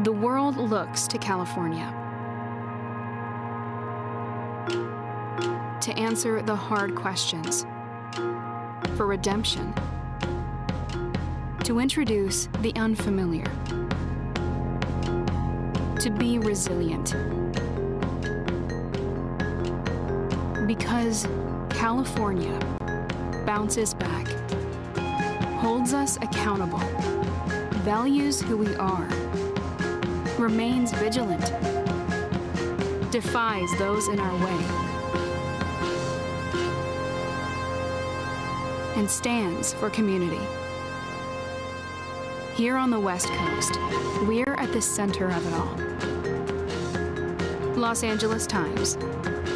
The world looks to California to answer the hard questions, for redemption, to introduce the unfamiliar, to be resilient. Because California bounces back, holds us accountable, values who we are, remains vigilant, defies those in our way, and stands for community. Here on the West Coast, we're at the center of it all. Los Angeles Times,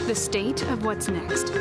the state of what's next.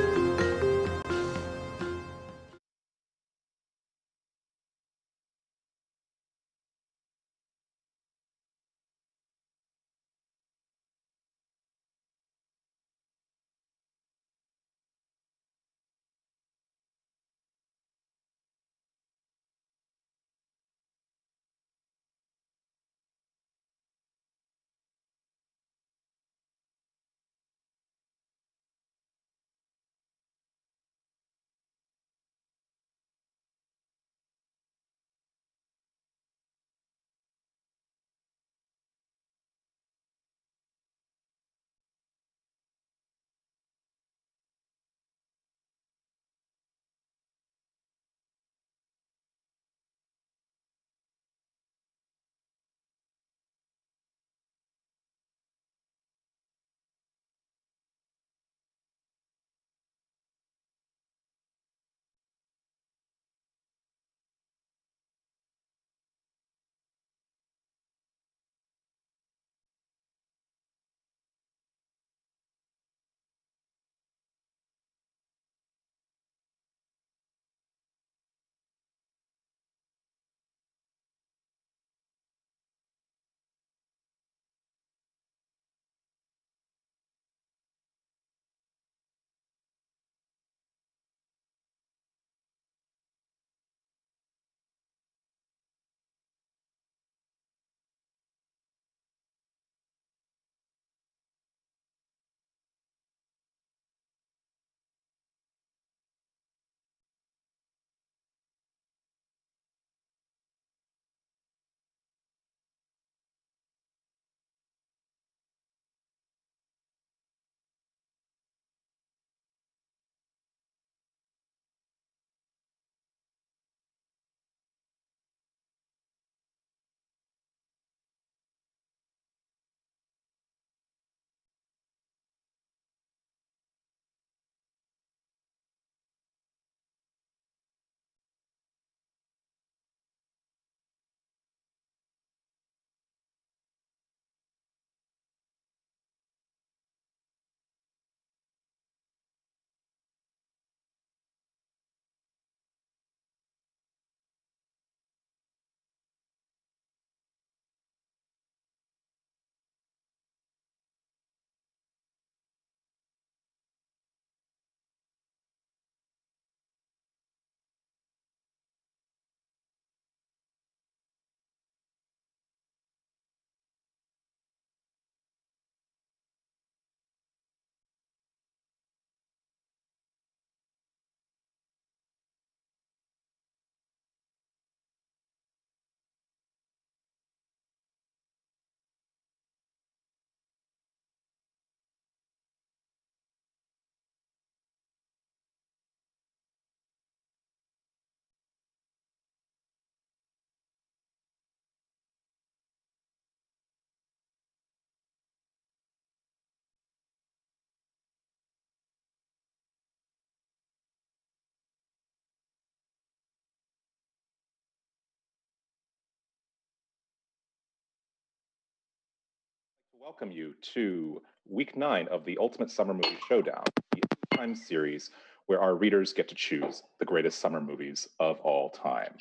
Welcome you to week 9 of the Ultimate Summer Movie Showdown, the time series where our readers get to choose the greatest summer movies of all time.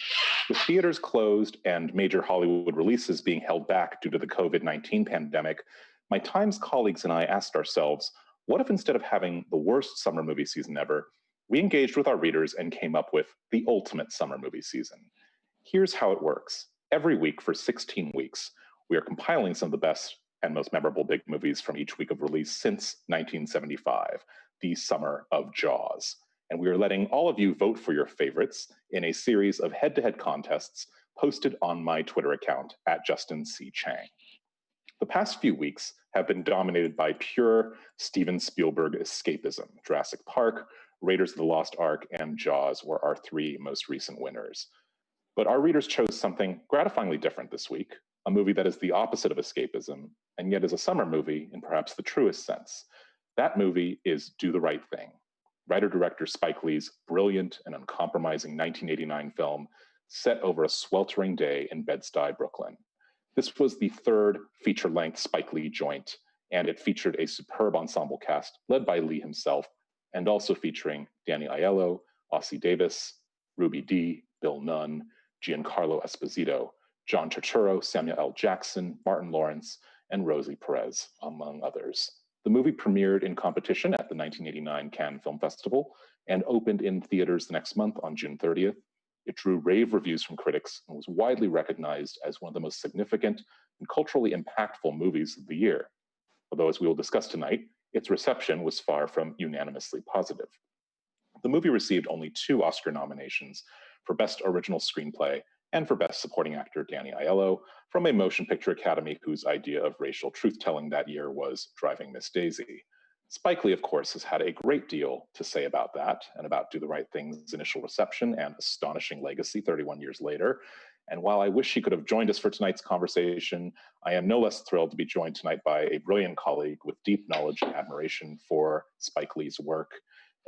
With theaters closed and major Hollywood releases being held back due to the COVID-19 pandemic, my Times colleagues and I asked ourselves, what if instead of having the worst summer movie season ever, we engaged with our readers and came up with the ultimate summer movie season? Here's how it works. Every week for 16 weeks, We are compiling some of the best and most memorable big movies from each week of release since 1975, the summer of Jaws. And we are letting all of you vote for your favorites in a series of head-to-head contests posted on my Twitter account at Justin C. Chang. The past few weeks have been dominated by pure Steven Spielberg escapism. Jurassic Park, Raiders of the Lost Ark, and Jaws were our three most recent winners. But our readers chose something gratifyingly different this week, a movie that is the opposite of escapism, and yet is a summer movie in perhaps the truest sense. That movie is Do the Right Thing, writer-director Spike Lee's brilliant and uncompromising 1989 film set over a sweltering day in Bed-Stuy, Brooklyn. This was the third feature-length Spike Lee joint, and it featured a superb ensemble cast led by Lee himself, and also featuring Danny Aiello, Ossie Davis, Ruby Dee, Bill Nunn, Giancarlo Esposito, John Turturro, Samuel L. Jackson, Martin Lawrence, and Rosie Perez, among others. The movie premiered in competition at the 1989 Cannes Film Festival and opened in theaters the next month on June 30th. It drew rave reviews from critics and was widely recognized as one of the most significant and culturally impactful movies of the year. Although, as we will discuss tonight, its reception was far from unanimously positive. The movie received only 2 Oscar nominations for Best Original Screenplay and for Best Supporting Actor Danny Aiello from a Motion Picture Academy whose idea of racial truth-telling that year was Driving Miss Daisy. Spike Lee, of course, has had a great deal to say about that and about Do the Right Thing's initial reception and astonishing legacy 31 years later. And while I wish he could have joined us for tonight's conversation, I am no less thrilled to be joined tonight by a brilliant colleague with deep knowledge and admiration for Spike Lee's work.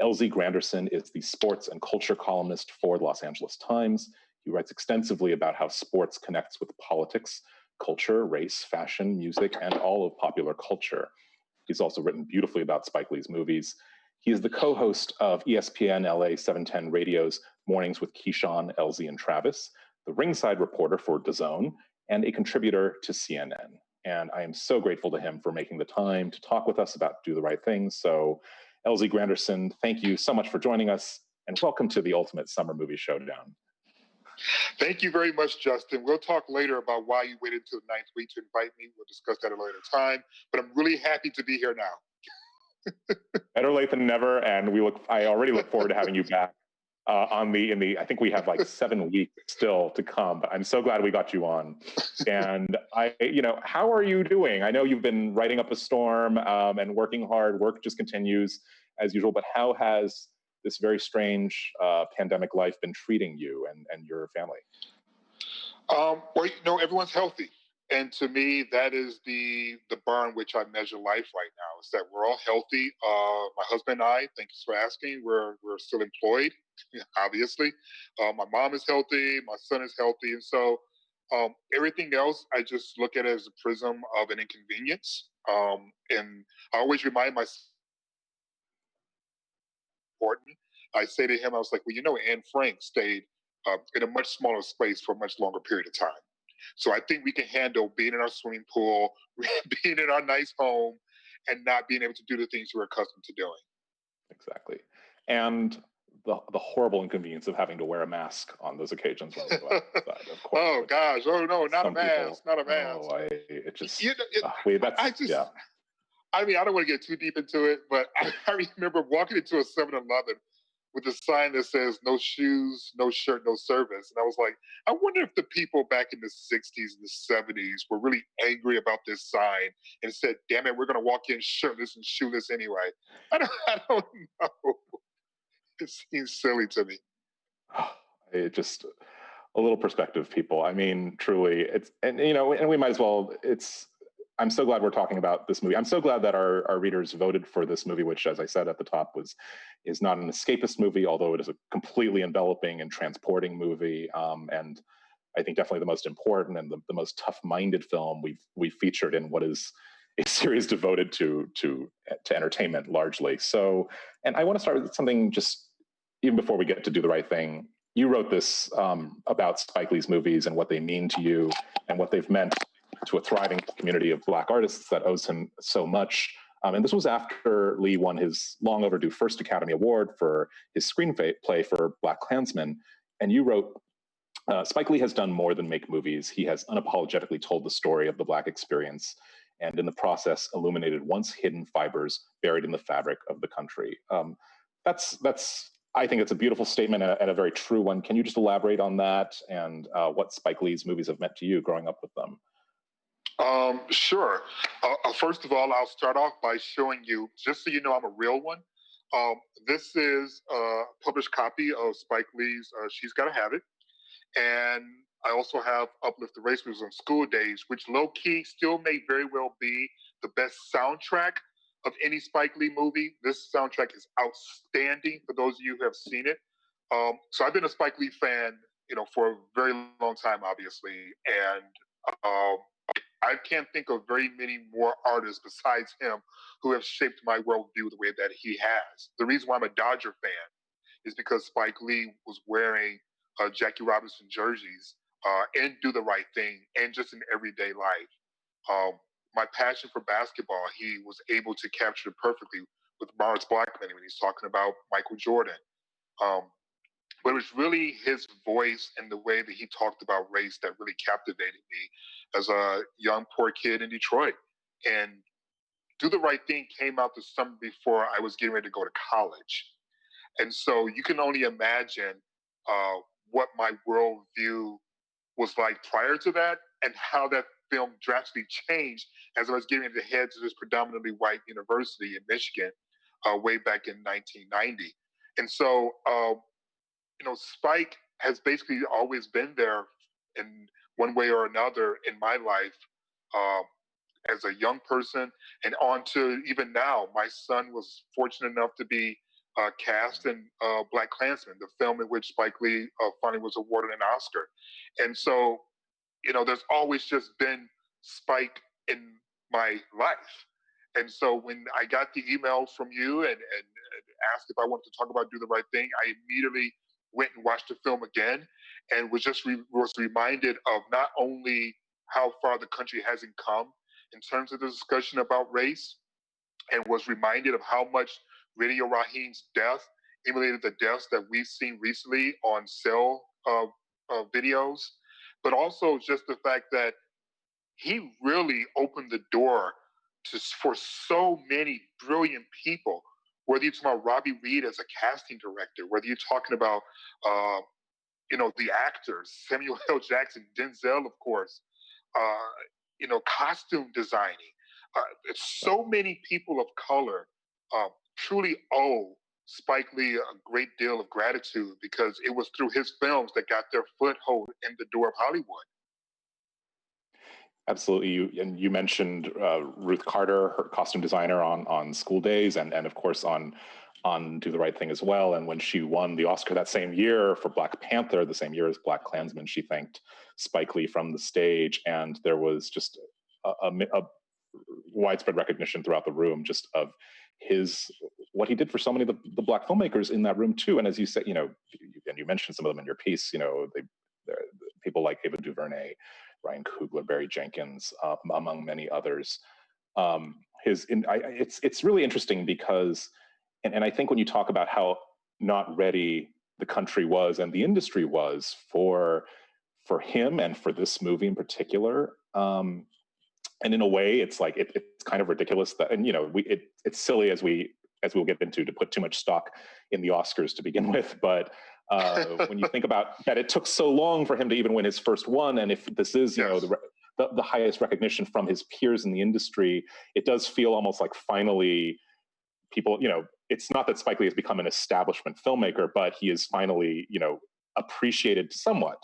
LZ Granderson is the sports and culture columnist for the Los Angeles Times. He writes extensively about how sports connects with politics, culture, race, fashion, music, and all of popular culture. He's also written beautifully about Spike Lee's movies. He is the co-host of ESPN LA 710 Radio's Mornings with Keyshawn, LZ, and Travis, the ringside reporter for DAZN, and a contributor to CNN. And I am so grateful to him for making the time to talk with us about Do the Right Thing. So, LZ Granderson, thank you so much for joining us, and welcome to the Ultimate Summer Movie Showdown. Thank you very much, Justin. We'll talk later about why you waited until the 9th week to invite me. We'll discuss that at a later time, but I'm really happy to be here now. Better late than never, and I already look forward to having you back I think we have like 7 weeks still to come, but I'm so glad we got you on. And how are you doing? I know you've been writing up a storm and working hard. Work just continues as usual, but how has this very strange pandemic life been treating you and your family? Well, everyone's healthy. And to me, that is the bar in which I measure life right now, is that we're all healthy. My husband and I, thanks for asking, we're still employed, obviously. My mom is healthy, my son is healthy. And so everything else, I just look at it as a prism of an inconvenience. And I always remind myself, important. I say to him, I was like, well, Anne Frank stayed in a much smaller space for a much longer period of time. So I think we can handle being in our swimming pool, being in our nice home, and not being able to do the things we're accustomed to doing. Exactly. And the horrible inconvenience of having to wear a mask on those occasions when we go outside, of course. Oh, gosh. Oh, no, not a mask. Not a mask. No, it just... yeah. I mean, I don't want to get too deep into it, but I remember walking into a 7-Eleven with a sign that says no shoes, no shirt, no service. And I was like, I wonder if the people back in the 60s and the 70s were really angry about this sign and said, damn it, we're going to walk in shirtless and shoeless anyway. I don't know. It seems silly to me. It just, a little perspective, people. I mean, truly, and we might as well, I'm so glad we're talking about this movie. I'm so glad that our readers voted for this movie, which, as I said at the top, is not an escapist movie, although it is a completely enveloping and transporting movie. And I think definitely the most important and the most tough-minded film we've featured in what is a series devoted to entertainment largely. So, and I want to start with something just even before we get to Do the Right Thing. You wrote this about Spike Lee's movies and what they mean to you and what they've meant to a thriving community of Black artists that owes him so much. And this was after Lee won his long overdue first Academy Award for his screenplay for BlacKkKlansman. And you wrote, Spike Lee has done more than make movies. He has unapologetically told the story of the Black experience, and in the process illuminated once hidden fibers buried in the fabric of the country. That's I think it's a beautiful statement and a very true one. Can you just elaborate on that and what Spike Lee's movies have meant to you growing up with them? Sure. First of all, I'll start off by showing you, just so you know I'm a real one. This is a published copy of Spike Lee's She's Gotta Have It. And I also have Uplift the Race, which was on School Days, which low-key still may very well be the best soundtrack of any Spike Lee movie. This soundtrack is outstanding for those of you who have seen it. So I've been a Spike Lee fan, for a very long time, obviously. And I can't think of very many more artists besides him who have shaped my worldview the way that he has. The reason why I'm a Dodger fan is because Spike Lee was wearing Jackie Robinson jerseys and Do the Right Thing and just in everyday life. My passion for basketball, he was able to capture perfectly with Mars Blackman when he's talking about Michael Jordan. But it was really his voice and the way that he talked about race that really captivated me as a young, poor kid in Detroit. And Do the Right Thing came out the summer before I was getting ready to go to college. And so you can only imagine what my worldview was like prior to that and how that film drastically changed as I was getting to head to this predominantly white university in Michigan way back in 1990. And so, Spike has basically always been there in one way or another in my life as a young person and on to even now. My son was fortunate enough to be cast in Black Klansman, the film in which Spike Lee finally was awarded an Oscar. And so, there's always just been Spike in my life. And so when I got the email from you and asked if I wanted to talk about Do the Right Thing, I immediately went and watched the film again and was just was reminded of not only how far the country hasn't come in terms of the discussion about race, and was reminded of how much Radio Raheem's death emulated the deaths that we've seen recently on cell videos, but also just the fact that he really opened the door for so many brilliant people. Whether you're talking about Robbie Reed as a casting director, whether you're talking about the actors, Samuel L. Jackson, Denzel, of course, costume designing. So many people of color truly owe Spike Lee a great deal of gratitude because it was through his films that got their foothold in the door of Hollywood. Absolutely. You mentioned Ruth Carter, her costume designer on School Days, and of course on Do the Right Thing as well. And when she won the Oscar that same year for Black Panther, the same year as Black Klansman, she thanked Spike Lee from the stage, and there was just a widespread recognition throughout the room just of what he did for so many of the Black filmmakers in that room too. And as you said, and you mentioned some of them in your piece, people like Ava DuVernay, Ryan Coogler, Barry Jenkins, among many others. It's really interesting because, and I think when you talk about how not ready the country was and the industry was for him and for this movie in particular, and in a way, it's like it's kind of ridiculous that, and it's silly as we'll get into to put too much stock in the Oscars to begin with, but when you think about that, it took so long for him to even win his first one, and if this is the highest recognition from his peers in the industry, it does feel almost like finally people, it's not that Spike Lee has become an establishment filmmaker, but he is finally appreciated somewhat,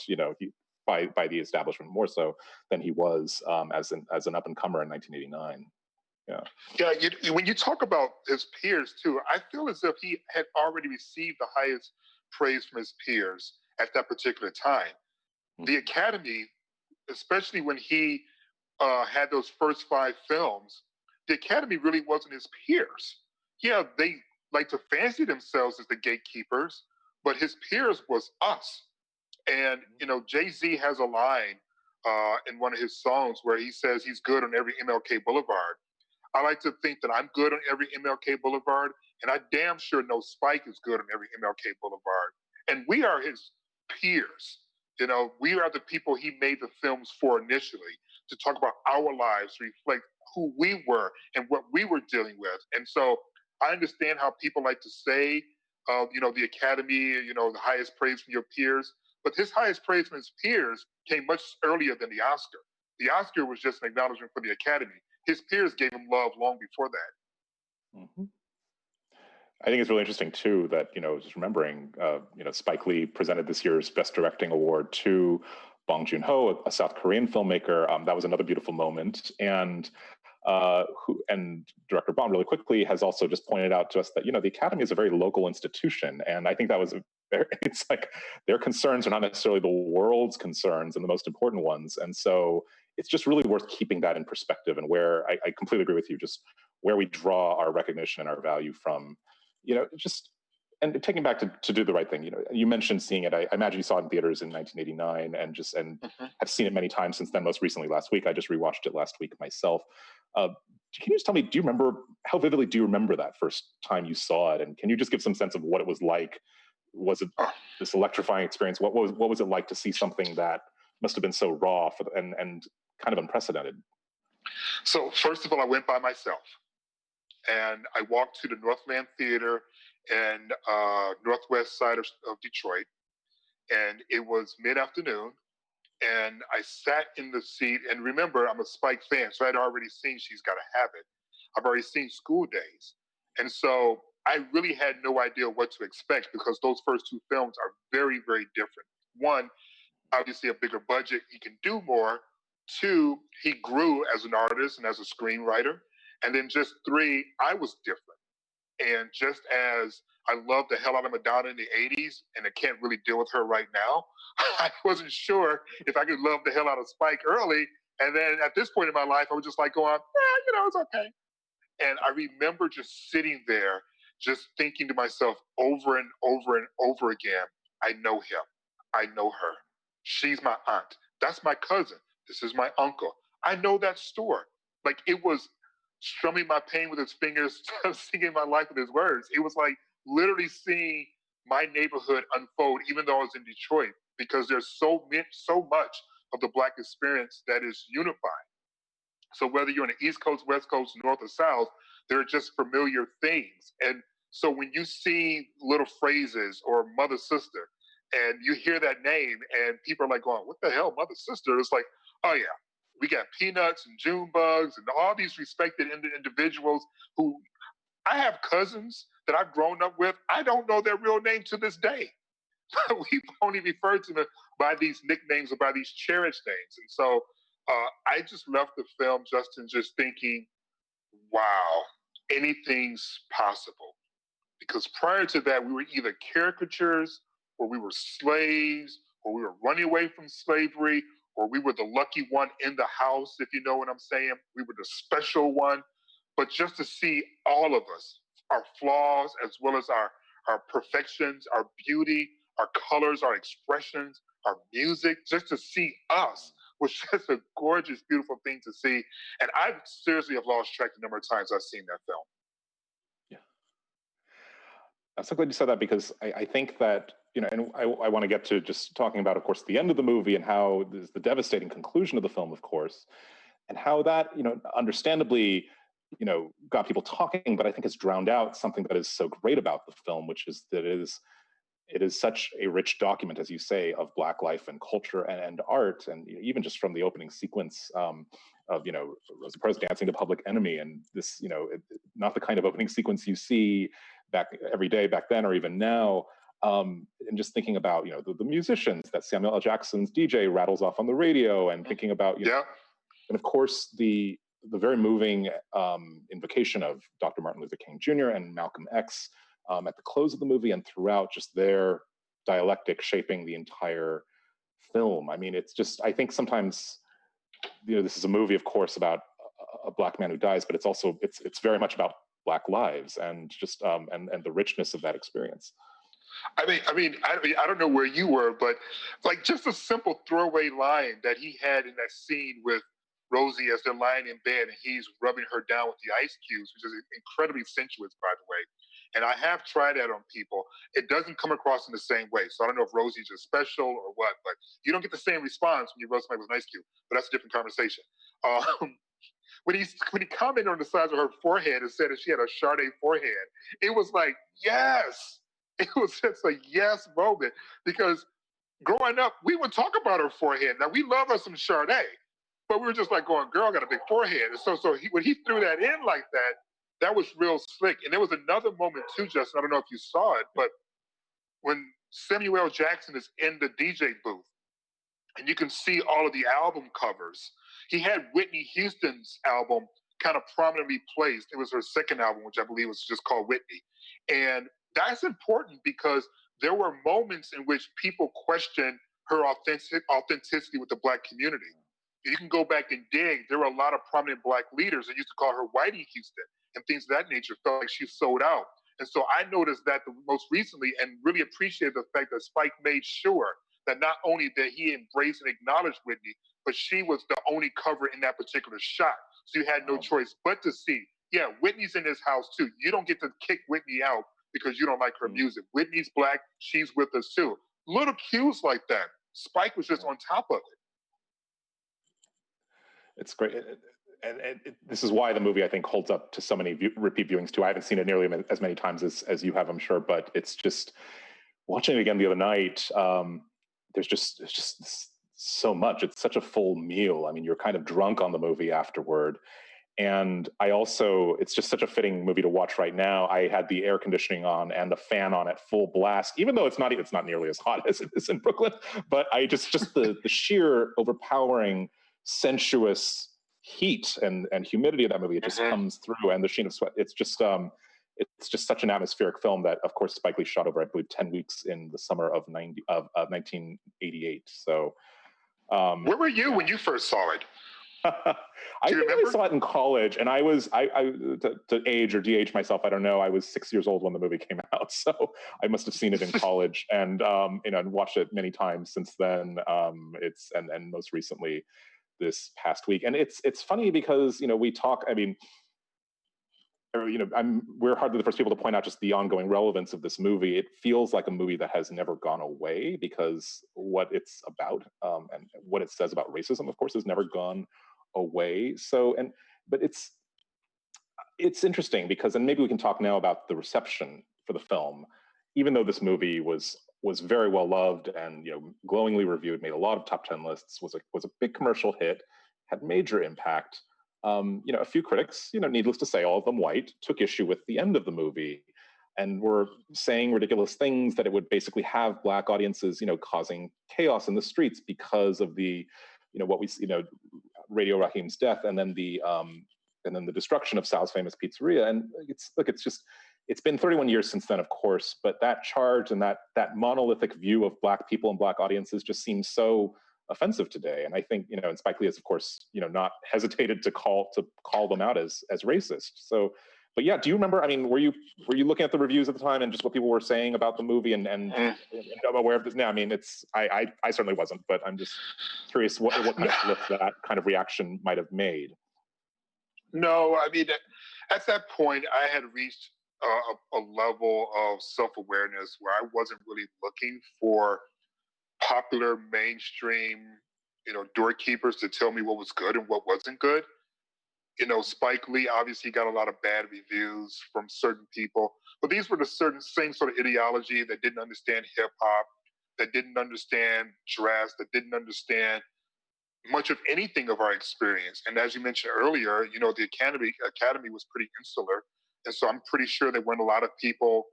by the establishment more so than he was as an up and comer in 1989. Yeah. When you talk about his peers too, I feel as if he had already received the highest praise from his peers at that particular time. Mm-hmm. The Academy, especially when he had those first 5 films, the Academy really wasn't his peers. Yeah, they like to fancy themselves as the gatekeepers, but his peers was us. And, Jay-Z has a line in one of his songs where he says he's good on every MLK Boulevard. I like to think that I'm good on every MLK Boulevard, and I damn sure know Spike is good on every MLK Boulevard. And we are his peers. You know, we are the people he made the films for initially, to talk about our lives, reflect who we were and what we were dealing with. And so I understand how people like to say, you know, the Academy, you know, the highest praise from your peers, but his highest praise from his peers came much earlier than the Oscar. The Oscar was just an acknowledgement for the Academy. His peers gave him love long before that. Mm-hmm. I think it's really interesting too that, you know, just remembering, you know, Spike Lee presented this year's Best Directing Award to Bong Joon-ho, a South Korean filmmaker. That was another beautiful moment. And Director Bong really quickly has also just pointed out to us that, you know, the Academy is a very local institution. And I think that was, it's like their concerns are not necessarily the world's concerns and the most important ones. And so it's just really worth keeping that in perspective, and where I completely agree with you, just where we draw our recognition and our value from, you know, just, and taking back to do the right thing. You know, you mentioned seeing it. I imagine you saw it in theaters in 1989, and have seen it many times since then. Most recently last week, I just rewatched it last week myself. Can you just tell me, do you remember, how vividly do you remember that first time you saw it? And can you just give some sense of what it was like? Was it this electrifying experience? What was it like to see something that must have been so raw and kind of unprecedented? So first of all, I went by myself. And I walked to the Northland Theater and northwest side of Detroit, and it was mid-afternoon, and I sat in the seat. And remember, I'm a Spike fan, so I'd already seen She's Gotta Have It. I've already seen School Days, and so I really had no idea what to expect, because those first two films are very, very different. One, obviously a bigger budget, he can do more. Two, he grew as an artist and as a screenwriter. And then just three, I was different. And just as I loved the hell out of Madonna in the 80s, and I can't really deal with her right now, I wasn't sure if I could love the hell out of Spike early. And then at this point in my life, I was just like going, you know, it's okay. And I remember just sitting there, just thinking to myself over and over and over again, I know him. I know her. She's my aunt. That's my cousin. This is my uncle. I know that store. Like, it was strumming my pain with his fingers, singing my life with his words. It was like literally seeing my neighborhood unfold, even though I was in Detroit, because there's so much of the Black experience that is unifying. So whether you're on the East Coast, West Coast, North or South, they're just familiar things. And so when you see little phrases or mother, sister, and you hear that name and people are like going, what the hell, mother, sister? It's like, oh yeah, we got Peanuts and June Bugs and all these respected individuals who, I have cousins that I've grown up with. I don't know their real name to this day. We've only referred to them by these nicknames or by these cherished names. And so I just left the film, Justin, just thinking, wow, anything's possible. Because prior to that, we were either caricatures, or we were slaves, or we were running away from slavery, or we were the lucky one in the house, if you know what I'm saying. We were the special one. But just to see all of us, our flaws as well as our perfections, our beauty, our colors, our expressions, our music, just to see us was just a gorgeous, beautiful thing to see. And I seriously have lost track the number of times I've seen that film. Yeah. I'm so glad you said that, because I think that, you know, and I want to get to just talking about, of course, the end of the movie and how there's the devastating conclusion of the film, of course, and how that, you know, understandably, you know, got people talking, but I think it's drowned out something that is so great about the film, which is that it is such a rich document, as you say, of Black life and culture and art, and you know, even just from the opening sequence of, you know, Rosa Parks dancing to Public Enemy, and this, you know, not the kind of opening sequence you see back every day back then or even now. And just thinking about, you know, the musicians that Samuel L. Jackson's DJ rattles off on the radio, and thinking about, you know, and of course the very moving invocation of Dr. Martin Luther King Jr. and Malcolm X at the close of the movie, and throughout, just their dialectic shaping the entire film. I mean, it's just, I think sometimes, you know, this is a movie, of course, about a Black man who dies, but it's also, it's very much about Black lives, and just and the richness of that experience. I mean, I don't know where you were, but like just a simple throwaway line that he had in that scene with Rosie as they're lying in bed and he's rubbing her down with the ice cubes, which is incredibly sensuous, by the way. And I have tried that on people. It doesn't come across in the same way. So I don't know if Rosie's just special or what, but you don't get the same response when you roast somebody was nice to you. But that's a different conversation. When he commented on the size of her forehead and said that she had a Sade forehead, it was like, yes. It was just a yes moment, because growing up, we would talk about her forehead. Now, we love us some Sade, but we were just like going, girl got a big forehead. And so when he threw that in like that, that was real slick. And there was another moment too, Justin, I don't know if you saw it, but when Samuel L. Jackson is in the DJ booth and you can see all of the album covers, he had Whitney Houston's album kind of prominently placed. It was her second album, which I believe was just called Whitney. And that's important because there were moments in which people questioned her authenticity with the Black community. You can go back and dig. There were a lot of prominent Black leaders that used to call her Whitey Houston and things of that nature, felt like she sold out. And so I noticed that the most recently and really appreciated the fact that Spike made sure that not only did he embrace and acknowledge Whitney, but she was the only cover in that particular shot. So you had no choice but to see, yeah, Whitney's in this house too. You don't get to kick Whitney out because you don't like her music. Whitney's Black, she's with us too. Little cues like that. Spike was just on top of it. It's great. And this is why the movie, I think, holds up to so many repeat viewings too. I haven't seen it nearly as many times as you have, I'm sure, but it's just, watching it again the other night, it's just so much. It's such a full meal. I mean, you're kind of drunk on the movie afterward. And it's just such a fitting movie to watch right now. I had the air conditioning on and the fan on at full blast, even though it's not nearly as hot as it is in Brooklyn. But I just the sheer overpowering, sensuous heat and humidity of that movie, it just comes through, and the sheen of sweat. It's just such an atmospheric film that, of course, Spike Lee shot over, I believe, 10 weeks in the summer of 1988. So, where were you when you first saw it? I think I saw it in college, and I to age or de-age myself, I don't know. I was 6 years old when the movie came out, so I must have seen it in college, and and watched it many times since then. And most recently this past week, and it's funny because we talk. I mean, we're hardly the first people to point out just the ongoing relevance of this movie. It feels like a movie that has never gone away, because what it's about and what it says about racism, of course, has never gone away. But it's interesting because, and maybe we can talk now about the reception for the film. Even though this movie was very well loved and glowingly reviewed, made a lot of top 10 lists, was a big commercial hit, had major impact. A few critics, needless to say, all of them white, took issue with the end of the movie and were saying ridiculous things, that it would basically have Black audiences, causing chaos in the streets because of the, what we see, Radio Raheem's death, and then the destruction of Sal's famous pizzeria. And it's been 31 years since then, of course, but that charge and that monolithic view of Black people and Black audiences just seems so offensive today. And I think, and Spike Lee has, of course, not hesitated to call them out as racist. So, but yeah, do you remember, I mean, were you looking at the reviews at the time and just what people were saying about the movie and aware of this? No, I mean, I certainly wasn't, but I'm just curious what kind of lift that kind of reaction might have made. No, I mean, at that point, I had reached a level of self-awareness where I wasn't really looking for popular mainstream, doorkeepers to tell me what was good and what wasn't good. Spike Lee obviously got a lot of bad reviews from certain people, but these were the same sort of ideology that didn't understand hip hop, that didn't understand dress, that didn't understand much of anything of our experience. And as you mentioned earlier, the Academy was pretty insular. And so I'm pretty sure there weren't a lot of people,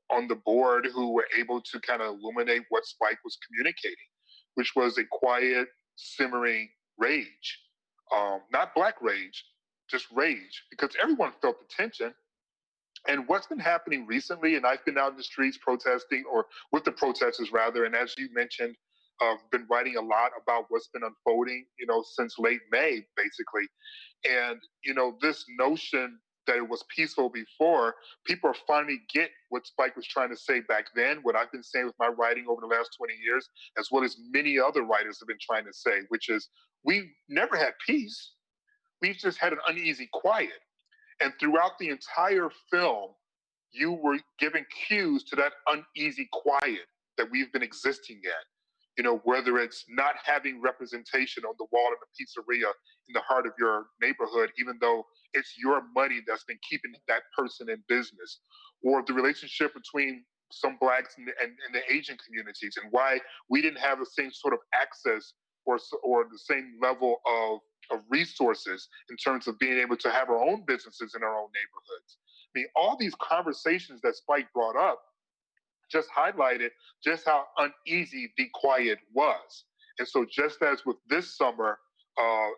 on the board who were able to kind of illuminate what Spike was communicating, which was a quiet, simmering rage. Not Black rage, just rage, because everyone felt the tension. And what's been happening recently, and I've been out in the streets protesting, or with the protesters rather, and as you mentioned, been writing a lot about what's been unfolding, since late May, basically. And, this notion that it was peaceful before, people are finally get what Spike was trying to say back then, what I've been saying with my writing over the last 20 years, as well as many other writers have been trying to say, which is, we never had peace. We've just had an uneasy quiet. And throughout the entire film, you were giving cues to that uneasy quiet that we've been existing at. You know, whether it's not having representation on the wall in the pizzeria in the heart of your neighborhood, even though it's your money that's been keeping that person in business, or the relationship between some blacks and the Asian communities, and why we didn't have the same sort of access or the same level of resources in terms of being able to have our own businesses in our own neighborhoods. I mean, all these conversations that Spike brought up just highlighted just how uneasy the quiet was. And so, just as with this summer,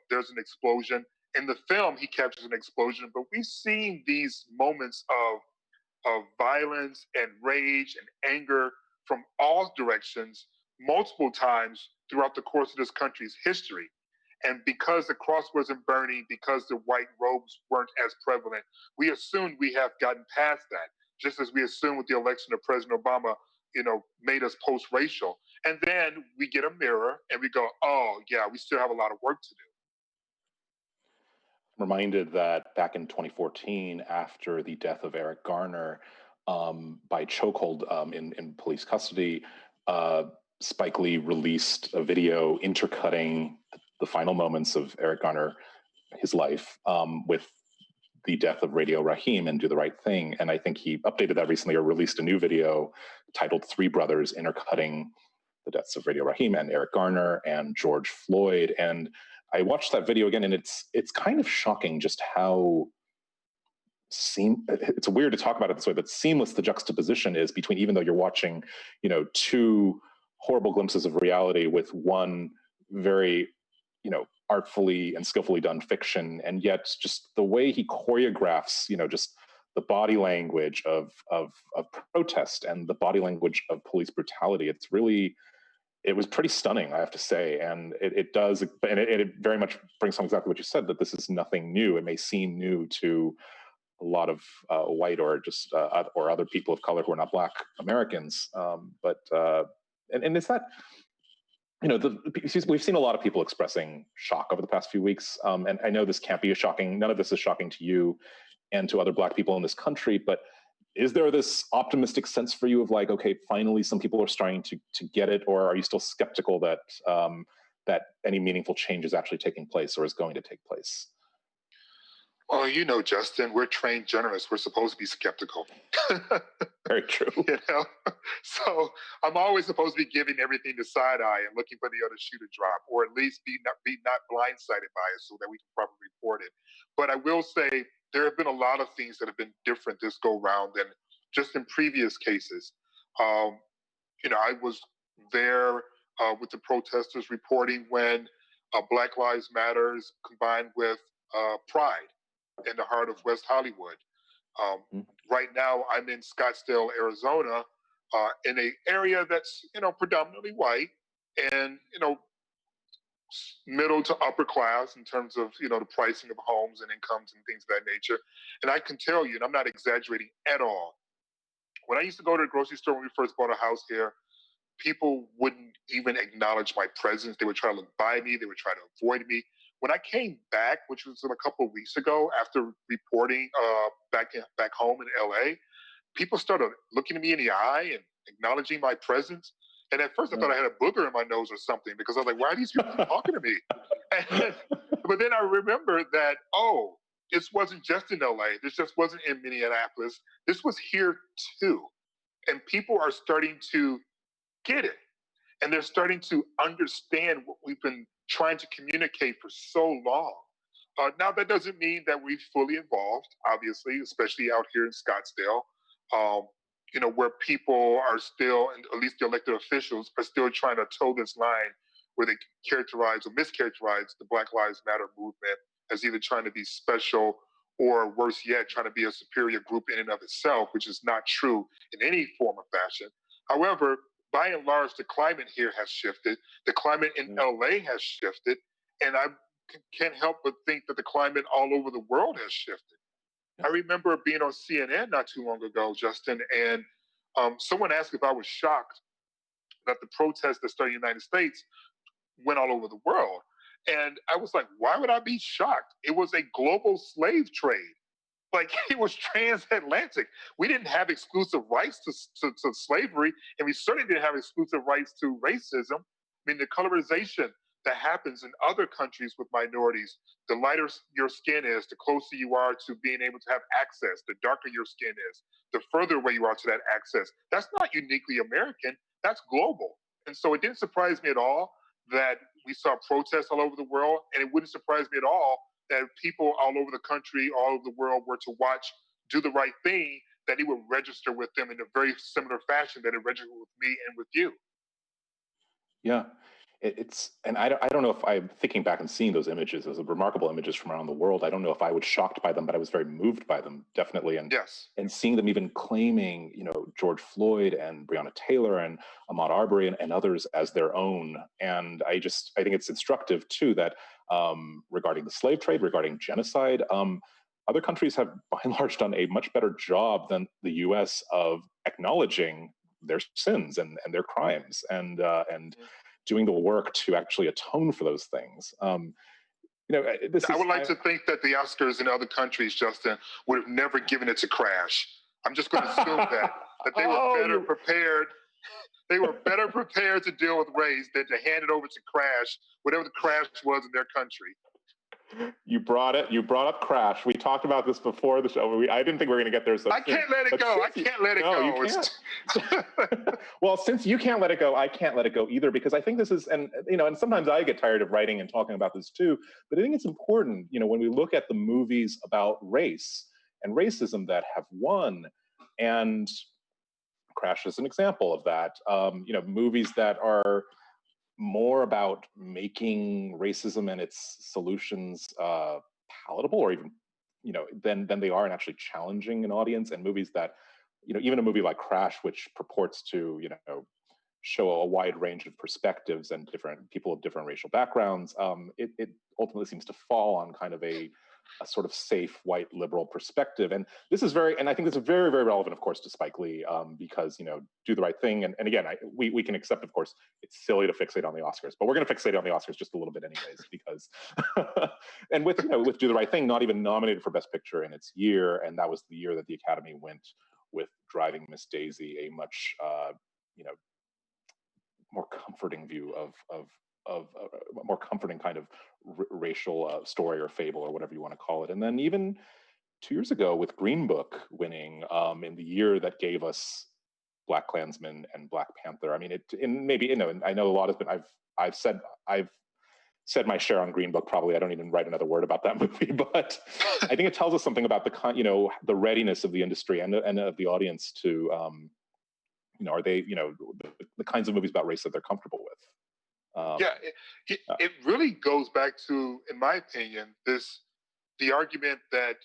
there's an explosion. In the film, he captures an explosion, but we've seen these moments of violence and rage and anger from all directions multiple times throughout the course of this country's history. And because the cross wasn't burning, because the white robes weren't as prevalent, we assumed we have gotten past that, just as we assumed with the election of President Obama, you know, made us post-racial. And then we get a mirror and we go, oh, yeah, we still have a lot of work to do. Reminded that back in 2014, after the death of Eric Garner by chokehold in police custody, Spike Lee released a video intercutting the final moments of Eric Garner, his life, with the death of Radio Raheem and Do the Right Thing. And I think he updated that recently or released a new video titled Three Brothers, intercutting the deaths of Radio Raheem and Eric Garner and George Floyd. And I watched that video again, and it's kind of shocking just how it's weird to talk about it this way, but seamless the juxtaposition is between, even though you're watching, you know, two horrible glimpses of reality with one very, you know, artfully and skillfully done fiction, and yet just the way he choreographs, you know, just the body language of protest and the body language of police brutality. It was pretty stunning, I have to say, and it does, and it very much brings home exactly what you said, that this is nothing new. It may seem new to a lot of white or just or other people of color who are not Black Americans, but it's that, you know, we've seen a lot of people expressing shock over the past few weeks, and I know this can't be none of this is shocking to you and to other Black people in this country, but is there this optimistic sense for you of like, okay, finally some people are starting to get it, or are you still skeptical that that any meaningful change is actually taking place or is going to take place? Well, you know, Justin, we're trained journalists. We're supposed to be skeptical. Very true. You know? So I'm always supposed to be giving everything the side eye and looking for the other shoe to drop, or at least be not blindsided by it so that we can properly report it. But I will say there have been a lot of things that have been different this go round than just in previous cases. You know, I was there with the protesters reporting when Black Lives Matters combined with Pride in the heart of West Hollywood. Right now, I'm in Scottsdale, Arizona, in an area that's, you know, predominantly white and, you know, middle to upper class in terms of, you know, the pricing of homes and incomes and things of that nature. And I can tell you, and I'm not exaggerating at all, when I used to go to the grocery store when we first bought a house here, people wouldn't even acknowledge my presence. They would try to look by me. They would try to avoid me. When I came back, which was a couple of weeks ago, after reporting back home in LA, people started looking at me in the eye and acknowledging my presence. And at first I thought I had a booger in my nose or something, because I was like, why are these people talking to me? But then I remembered that, oh, this wasn't just in LA. This just wasn't in Minneapolis. This was here too. And people are starting to get it. And they're starting to understand what we've been trying to communicate for so long. Now, that doesn't mean that we've fully evolved, obviously, especially out here in Scottsdale, you know, where people are still, and at least the elected officials, are still trying to toe this line where they characterize or mischaracterize the Black Lives Matter movement as either trying to be special or, worse yet, trying to be a superior group in and of itself, which is not true in any form or fashion. However, by and large, the climate here has shifted. The climate in LA has shifted. And I can't help but think that the climate all over the world has shifted. I remember being on CNN not too long ago, Justin, and someone asked if I was shocked that the protests that started in the United States went all over the world. And I was like, why would I be shocked? It was a global slave trade Like, it was transatlantic. We didn't have exclusive rights to slavery, and we certainly didn't have exclusive rights to racism. I mean, the colorization that happens in other countries with minorities, the lighter your skin is, the closer you are to being able to have access, the darker your skin is, the further away you are to that access. That's not uniquely American, that's global. And so it didn't surprise me at all that we saw protests all over the world, and it wouldn't surprise me at all that people all over the country, all over the world were to watch Do the Right Thing, that it would register with them in a very similar fashion that it registered with me and with you. Yeah. And I don't know if I'm thinking back and seeing those images as remarkable images from around the world. I don't know if I was shocked by them, but I was very moved by them, definitely. And yes, and seeing them even claiming, George Floyd and Breonna Taylor and Ahmaud Arbery and others as their own. And I think it's instructive too that regarding the slave trade, regarding genocide, other countries have by and large done a much better job than the U.S. of acknowledging their sins and their crimes and doing the work to actually atone for those things. I would like to think that the Oscars in other countries, Justin, would have never given it to Crash. I'm just going to assume that they were better prepared. They were better prepared to deal with race than to hand it over to Crash, whatever the Crash was in their country. You brought up Crash. We talked about this before the show. I didn't think we were going to get there. I can't let it go. I can't let it go. You can't. Well, since you can't let it go, I can't let it go either, because I think this is, and sometimes I get tired of writing and talking about this too, but I think it's important, when we look at the movies about race and racism that have won, and Crash is an example of that, movies that are more about making racism and its solutions palatable, or even than they are in actually challenging an audience, and movies that even a movie like Crash, which purports to show a wide range of perspectives and different people of different racial backgrounds, it ultimately seems to fall on kind of a sort of safe white liberal perspective. And this is and I think this is very, very relevant, of course, to Spike Lee, because Do the Right Thing, and again, we can accept, of course, it's silly to fixate on the Oscars, but we're going to fixate on the Oscars just a little bit anyways, because and with Do the Right Thing not even nominated for Best Picture in its year, and that was the year that the Academy went with Driving Miss Daisy, a much more comforting view of a more comforting kind of racial story or fable or whatever you want to call it. And then even 2 years ago with Green Book winning in the year that gave us Black Klansman and Black Panther. I mean, and I know a lot has been, I've said my share on Green Book. Probably I don't even write another word about that movie, but I think it tells us something about the readiness of the industry and of the audience to, are they, the kinds of movies about race that they're comfortable with. It really goes back to, in my opinion, the argument that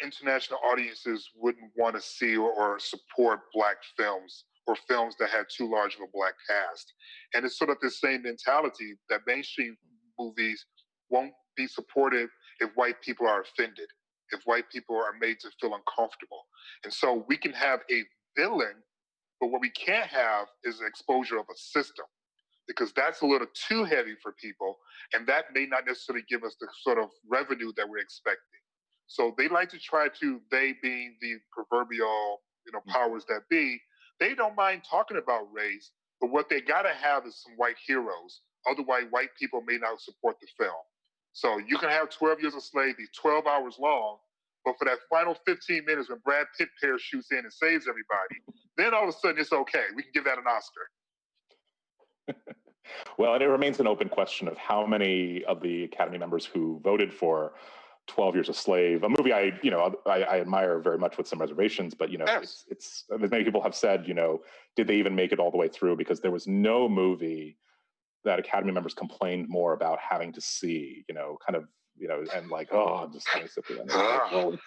international audiences wouldn't want to see or support Black films, or films that had too large of a Black cast. And it's sort of the same mentality that mainstream movies won't be supported if white people are offended, if white people are made to feel uncomfortable. And so we can have a villain, but what we can't have is an exposure of a system, because that's a little too heavy for people, and that may not necessarily give us the sort of revenue that we're expecting. So they like to try to, they being the proverbial, powers that be, they don't mind talking about race, but what they gotta have is some white heroes. Otherwise, white people may not support the film. So you can have 12 Years a Slave be 12 hours long, but for that final 15 minutes when Brad Pitt parachutes in and saves everybody, then all of a sudden it's okay. We can give that an Oscar. Well, and it remains an open question of how many of the Academy members who voted for 12 Years a Slave, a movie I admire very much with some reservations, but yes. it's as many people have said, did they even make it all the way through? Because there was no movie that Academy members complained more about having to see, and like, oh, just kind of sit there. Like, well,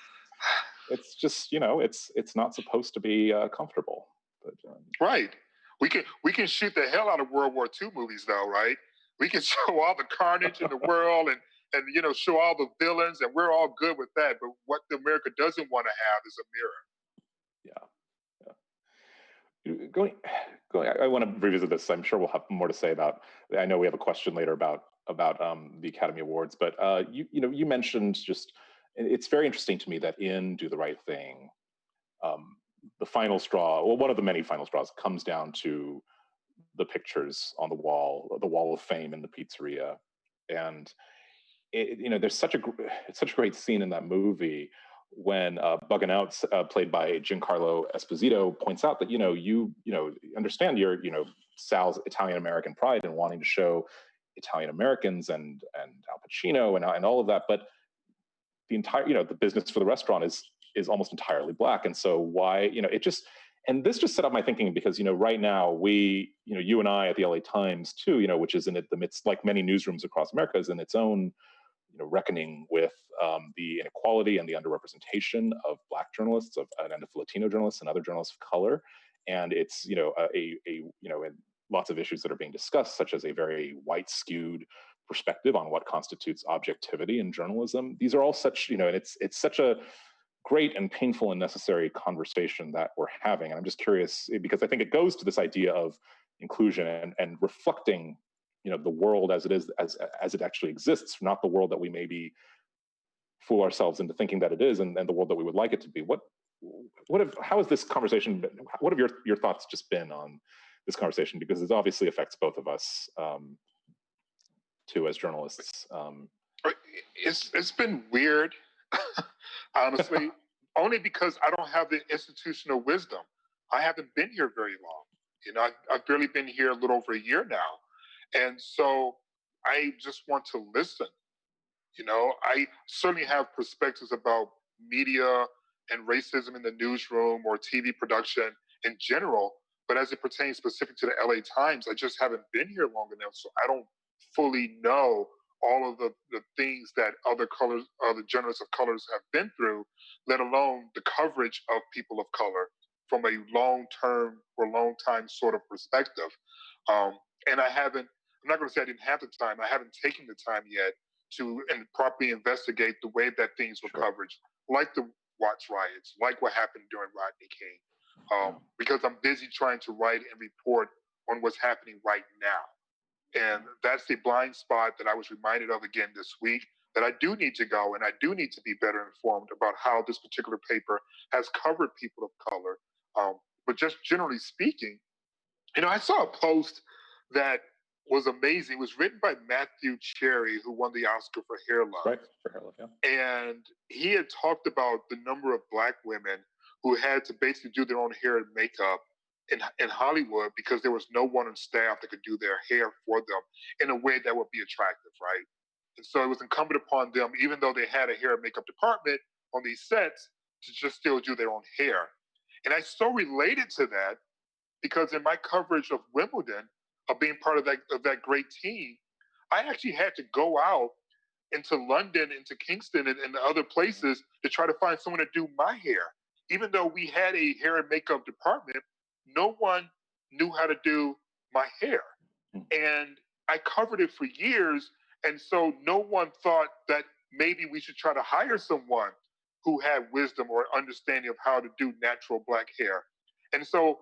it's just, it's not supposed to be comfortable. But right. We can shoot the hell out of World War II movies, though, right? We can show all the carnage in the world and show all the villains, and we're all good with that. But what America doesn't want to have is a mirror. Going. I want to revisit this. I'm sure we'll have more to say about. I know we have a question later about the Academy Awards, but you mentioned just it's very interesting to me that in Do the Right Thing, the final straw, well, one of the many final straws, comes down to the pictures on the wall of fame in the pizzeria. And there's such a great scene in that movie when Buggin' Out, played by Giancarlo Esposito, points out that you understand your Sal's Italian American pride and wanting to show Italian Americans and Al Pacino and all of that, but the entire the business for the restaurant is almost entirely Black. And so why and this just set up my thinking, because right now we you and I at the LA Times too, which is in the midst, like many newsrooms across America, is in its own reckoning with the inequality and the underrepresentation of Black journalists, and of Latino journalists and other journalists of color. And it's and lots of issues that are being discussed, such as a very white skewed perspective on what constitutes objectivity in journalism. These are all such and it's such a great and painful and necessary conversation that we're having. And I'm just curious, because I think it goes to this idea of inclusion and reflecting the world as it is, as it actually exists, not the world that we maybe fool ourselves into thinking that it is, and the world that we would like it to be. How has this conversation been? What have your thoughts just been on this conversation? Because it obviously affects both of us too, as journalists. It's been weird, honestly, only because I don't have the institutional wisdom. I haven't been here very long. I've barely been here a little over a year now. And so I just want to listen. I certainly have perspectives about media and racism in the newsroom or TV production in general, but as it pertains specific to the LA Times, I just haven't been here long enough, so I don't fully know all of the things that other journalists of colors have been through, let alone the coverage of people of color from a long-term or long-time sort of perspective. And I'm not going to say I didn't have the time. I haven't taken the time yet to properly investigate the way that things were covered, like the Watts riots, like what happened during Rodney King, because I'm busy trying to write and report on what's happening right now. And that's the blind spot that I was reminded of again this week, that I do need to go and I do need to be better informed about how this particular paper has covered people of color. But just generally speaking, I saw a post that was amazing. It was written by Matthew Cherry, who won the Oscar for Hair Love. Right, for Hair Love, yeah. And he had talked about the number of Black women who had to basically do their own hair and makeup in Hollywood because there was no one on staff that could do their hair for them in a way that would be attractive, right? And so it was incumbent upon them, even though they had a hair and makeup department on these sets, to just still do their own hair. And I so related to that because in my coverage of Wimbledon, of being part of that great team, I actually had to go out into London, into Kingston, and other places to try to find someone to do my hair. Even though we had a hair and makeup department, no one knew how to do my hair. And I covered it for years, and so no one thought that maybe we should try to hire someone who had wisdom or understanding of how to do natural Black hair. And so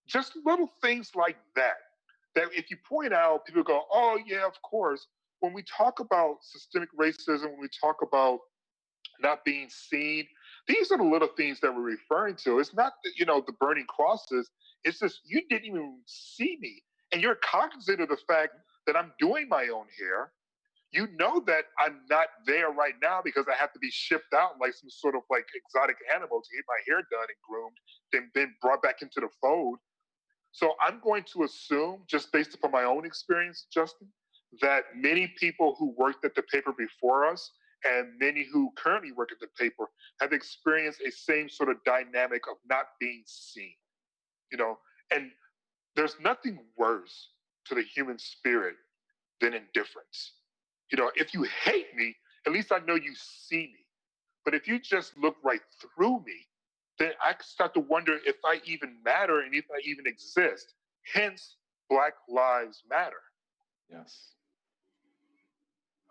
just little things like that if you point out, people go, oh, yeah, of course. When we talk about systemic racism, when we talk about not being seen, these are the little things that we're referring to. It's not, the burning crosses. It's just, you didn't even see me. And you're cognizant of the fact that I'm doing my own hair. You know that I'm not there right now because I have to be shipped out like some sort of like exotic animal to get my hair done and groomed, then brought back into the fold. So I'm going to assume, just based upon my own experience, Justin, that many people who worked at the paper before us and many who currently work at the paper have experienced a same sort of dynamic of not being seen. And there's nothing worse to the human spirit than indifference. If you hate me, at least I know you see me. But if you just look right through me, then I start to wonder if I even matter and if I even exist. Hence, Black Lives Matter. Yes.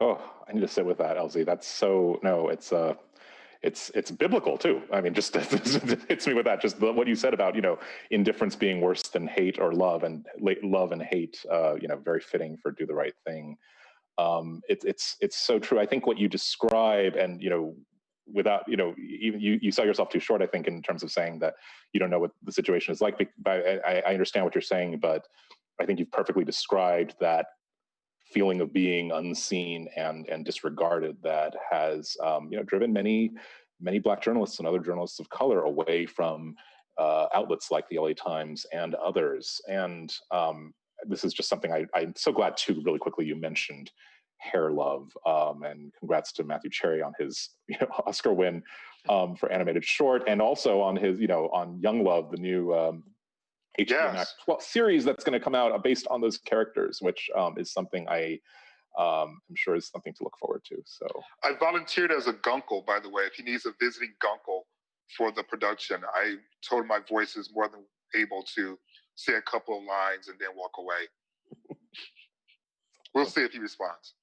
Oh, I need to sit with that, LZ. That's so, no, it's biblical too. I mean, just it hits me with that. Just what you said about, indifference being worse than hate or love, and love and hate, very fitting for Do the Right Thing. It's so true. I think what you describe, and without, even you sell yourself too short, I think, in terms of saying that you don't know what the situation is like. But I understand what you're saying, but I think you've perfectly described that feeling of being unseen and disregarded that has driven many Black journalists and other journalists of color away from outlets like the LA Times and others. And this is just something I'm so glad too, really quickly, you mentioned Hair Love, and congrats to Matthew Cherry on his Oscar win for animated short, and also on his on Young Love, the new HBO Max series that's going to come out based on those characters, which is something I'm sure is something to look forward to. So I volunteered as a gunkle, by the way. If he needs a visiting gunkle for the production, I told him my voice is more than able to say a couple of lines and then walk away. We'll see if he responds.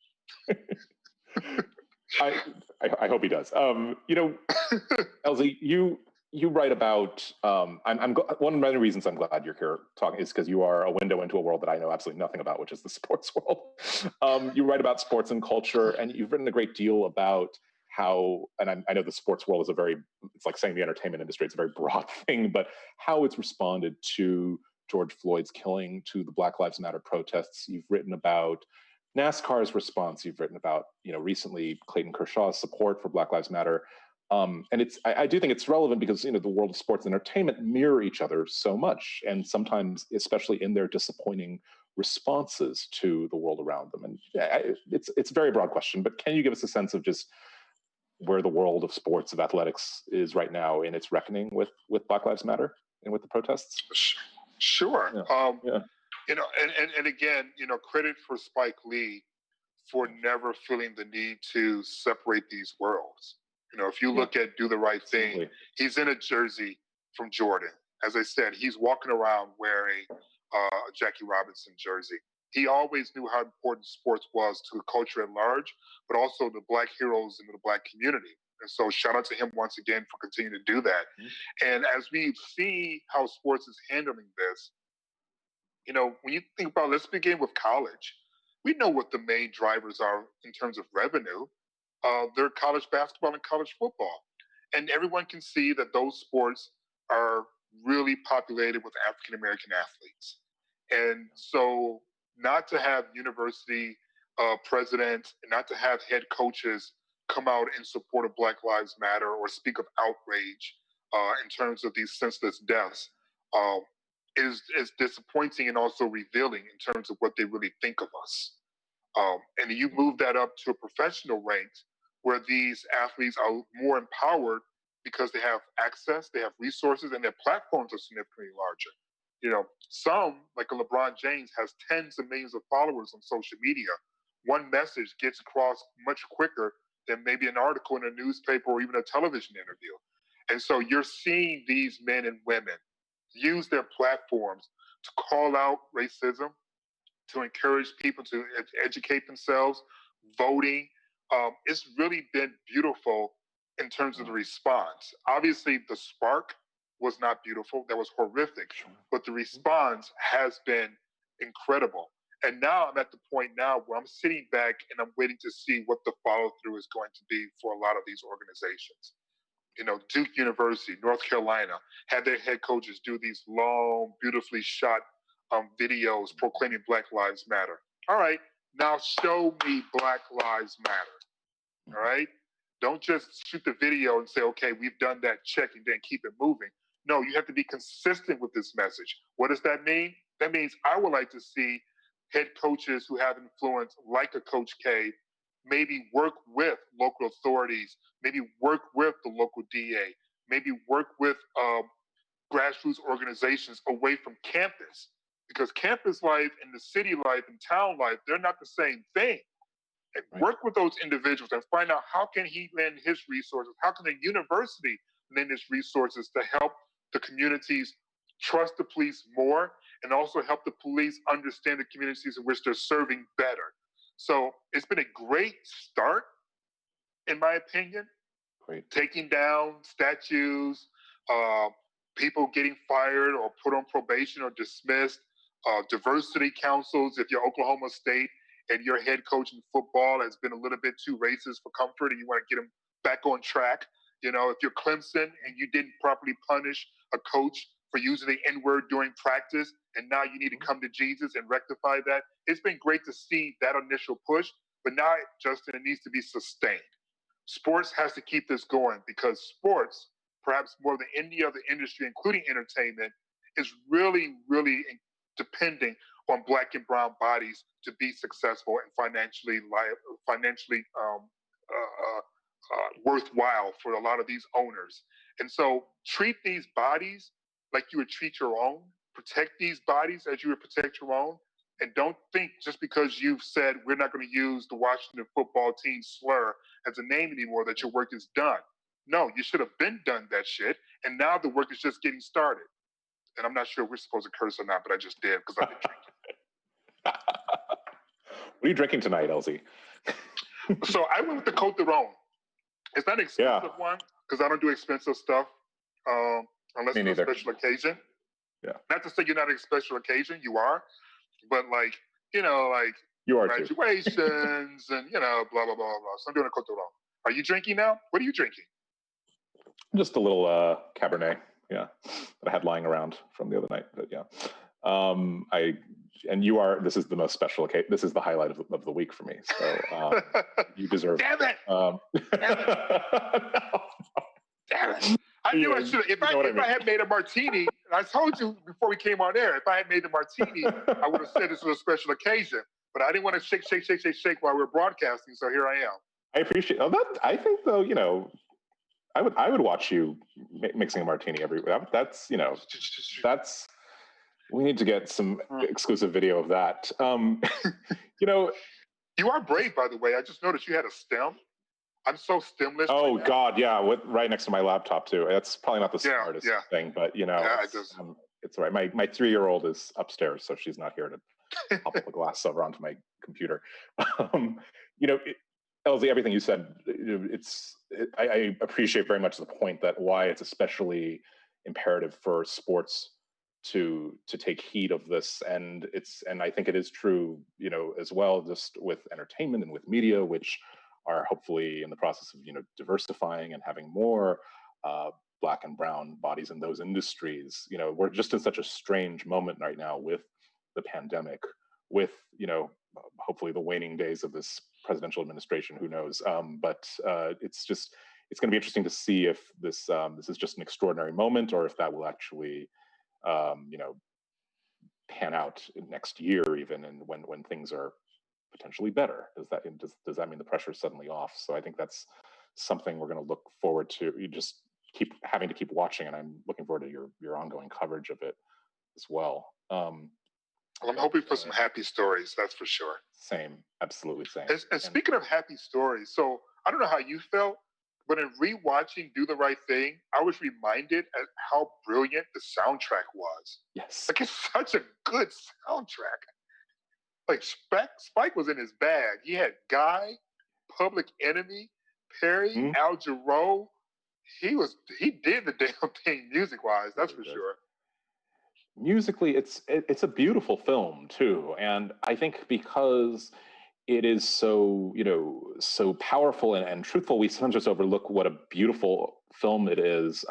I hope he does. LZ, you write about. One of the reasons I'm glad you're here talking is because you are a window into a world that I know absolutely nothing about, which is the sports world. You write about sports and culture, and you've written a great deal about how. And I know the sports world is it's like saying the entertainment industry. It's a very broad thing, but how it's responded to George Floyd's killing, to the Black Lives Matter protests. You've written about NASCAR's response. You've written about, recently Clayton Kershaw's support for Black Lives Matter. And I do think it's relevant because, the world of sports and entertainment mirror each other so much, and sometimes, especially in their disappointing responses to the world around them. And it's a very broad question, but can you give us a sense of just where the world of sports, of athletics is right now in its reckoning with Black Lives Matter and with the protests? Sure. Yeah. And again, credit for Spike Lee for never feeling the need to separate these worlds. If you look at Do the Right Thing, he's in a jersey from Jordan. As I said, he's walking around wearing a Jackie Robinson jersey. He always knew how important sports was to the culture at large, but also the Black heroes in the Black community. And so shout out to him once again for continuing to do that. Mm-hmm. And as we see how sports is handling this, when you think about, let's begin with college. We know what the main drivers are in terms of revenue. They're college basketball and college football. And everyone can see that those sports are really populated with African-American athletes. And so not to have university presidents and not to have head coaches come out in support of Black Lives Matter or speak of outrage in terms of these senseless deaths is disappointing and also revealing in terms of what they really think of us. And you move that up to a professional ranks where these athletes are more empowered because they have access, they have resources, and their platforms are significantly larger. Some, like a LeBron James, has tens of millions of followers on social media. One message gets across much quicker than maybe an article in a newspaper or even a television interview. And so you're seeing these men and women use their platforms to call out racism, to encourage people to educate themselves, voting. It's really been beautiful in terms of the response. Obviously, the spark was not beautiful. That was horrific. But the response has been incredible. And now I'm at the point now where I'm sitting back and I'm waiting to see what the follow-through is going to be for a lot of these organizations. Duke University, North Carolina, had their head coaches do these long, beautifully shot videos proclaiming Black Lives Matter. All right, now show me Black Lives Matter. All right? Don't just shoot the video and say, okay, we've done that, check, and then keep it moving. No, you have to be consistent with this message. What does that mean? That means I would like to see head coaches who have influence, like a Coach K, maybe work with local authorities, maybe work with the local DA, maybe work with grassroots organizations away from campus. Because campus life and the city life and town life, they're not the same thing. And work with those individuals and find out how can he lend his resources, how can the university lend its resources to help the communities trust the police more and also help the police understand the communities in which they're serving better. So it's been a great start, in my opinion. Great. Taking down statues, people getting fired or put on probation or dismissed, diversity councils. If you're Oklahoma State and your head coach in football has been a little bit too racist for comfort and you want to get him back on track. If you're Clemson and you didn't properly punish a coach for using the N-word during practice, and now you need to come to Jesus and rectify that. It's been great to see that initial push, but now, Justin, it needs to be sustained. Sports has to keep this going because sports, perhaps more than any other industry, including entertainment, is really, really depending on Black and brown bodies to be successful and financially worthwhile for a lot of these owners. And so treat these bodies like you would treat your own. Protect these bodies as you would protect your own. And don't think just because you've said we're not going to use the Washington football team slur as a name anymore that your work is done. No, you should have been done that shit. And now the work is just getting started. And I'm not sure if we're supposed to curse or not, but I just did because I've been drinking. What are you drinking tonight, LZ? So I went with the Côte d'Ivoire. It's not an expensive one because I don't do expensive stuff unless it's a special occasion. Yeah. Not to say you're not a special occasion, you are, but you are graduations and blah blah blah blah. So I'm doing a Côte d'Ivoire. Are you drinking now? What are you drinking? Just a little Cabernet, that I had lying around from the other night. But this is the most special occasion. This is the highlight of the week for me. So you deserve. Damn it! Damn it! I knew I should. If I had made a martini, and I told you before we came on air, if I had made the martini, I would have said this was a special occasion. But I didn't want to shake while we were broadcasting. So here I am. I appreciate that. I think though, I would watch you mixing a martini every. That's that's. We need to get some exclusive video of that. You are brave, by the way. I just noticed you had a stem. I'm so stemless. Oh right God, yeah, right next to my laptop too. That's probably not the smartest thing, but it's all right. My 3-year-old is upstairs, so she's not here to pop up a glass over onto my computer. LZ, everything you said, I appreciate very much the point that why it's especially imperative for sports to take heed of this, and I think it is true, as well, just with entertainment and with media, which are hopefully in the process of diversifying and having more Black and brown bodies in those industries. We're just in such a strange moment right now with the pandemic, with hopefully the waning days of this presidential administration. Who knows? But it's going to be interesting to see if this is just an extraordinary moment, or if that will actually pan out next year, even, and when things are potentially better. Does that mean the pressure is suddenly off? So I think that's something we're going to look forward to. You just keep having to keep watching, and I'm looking forward to your ongoing coverage of it as well. Well, I'm hoping for some happy stories, that's for sure. Same, absolutely same. And speaking of happy stories, so I don't know how you felt, but in rewatching Do the Right Thing, I was reminded at how brilliant the soundtrack was. Yes. It's such a good soundtrack. Spike was in his bag. He had Guy, Public Enemy, Perry, Al Jarreau. He did the damn thing music-wise, that's for sure. Musically, it's a beautiful film too, and I think because it is so so powerful and truthful, we sometimes just overlook what a beautiful film it is.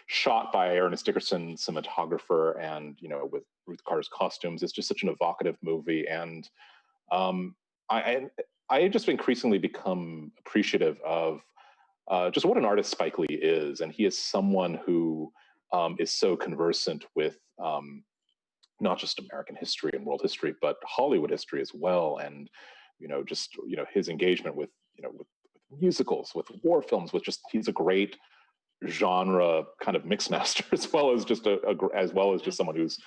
Shot by Ernest Dickerson, cinematographer, and with Ruth Carter's costumes. It's just such an evocative movie, and I just increasingly become appreciative of just what an artist Spike Lee is, and he is someone who is so conversant with not just American history and world history, but Hollywood history as well, and his engagement with with musicals, with war films, he's a great genre kind of mix master, as well as just someone who's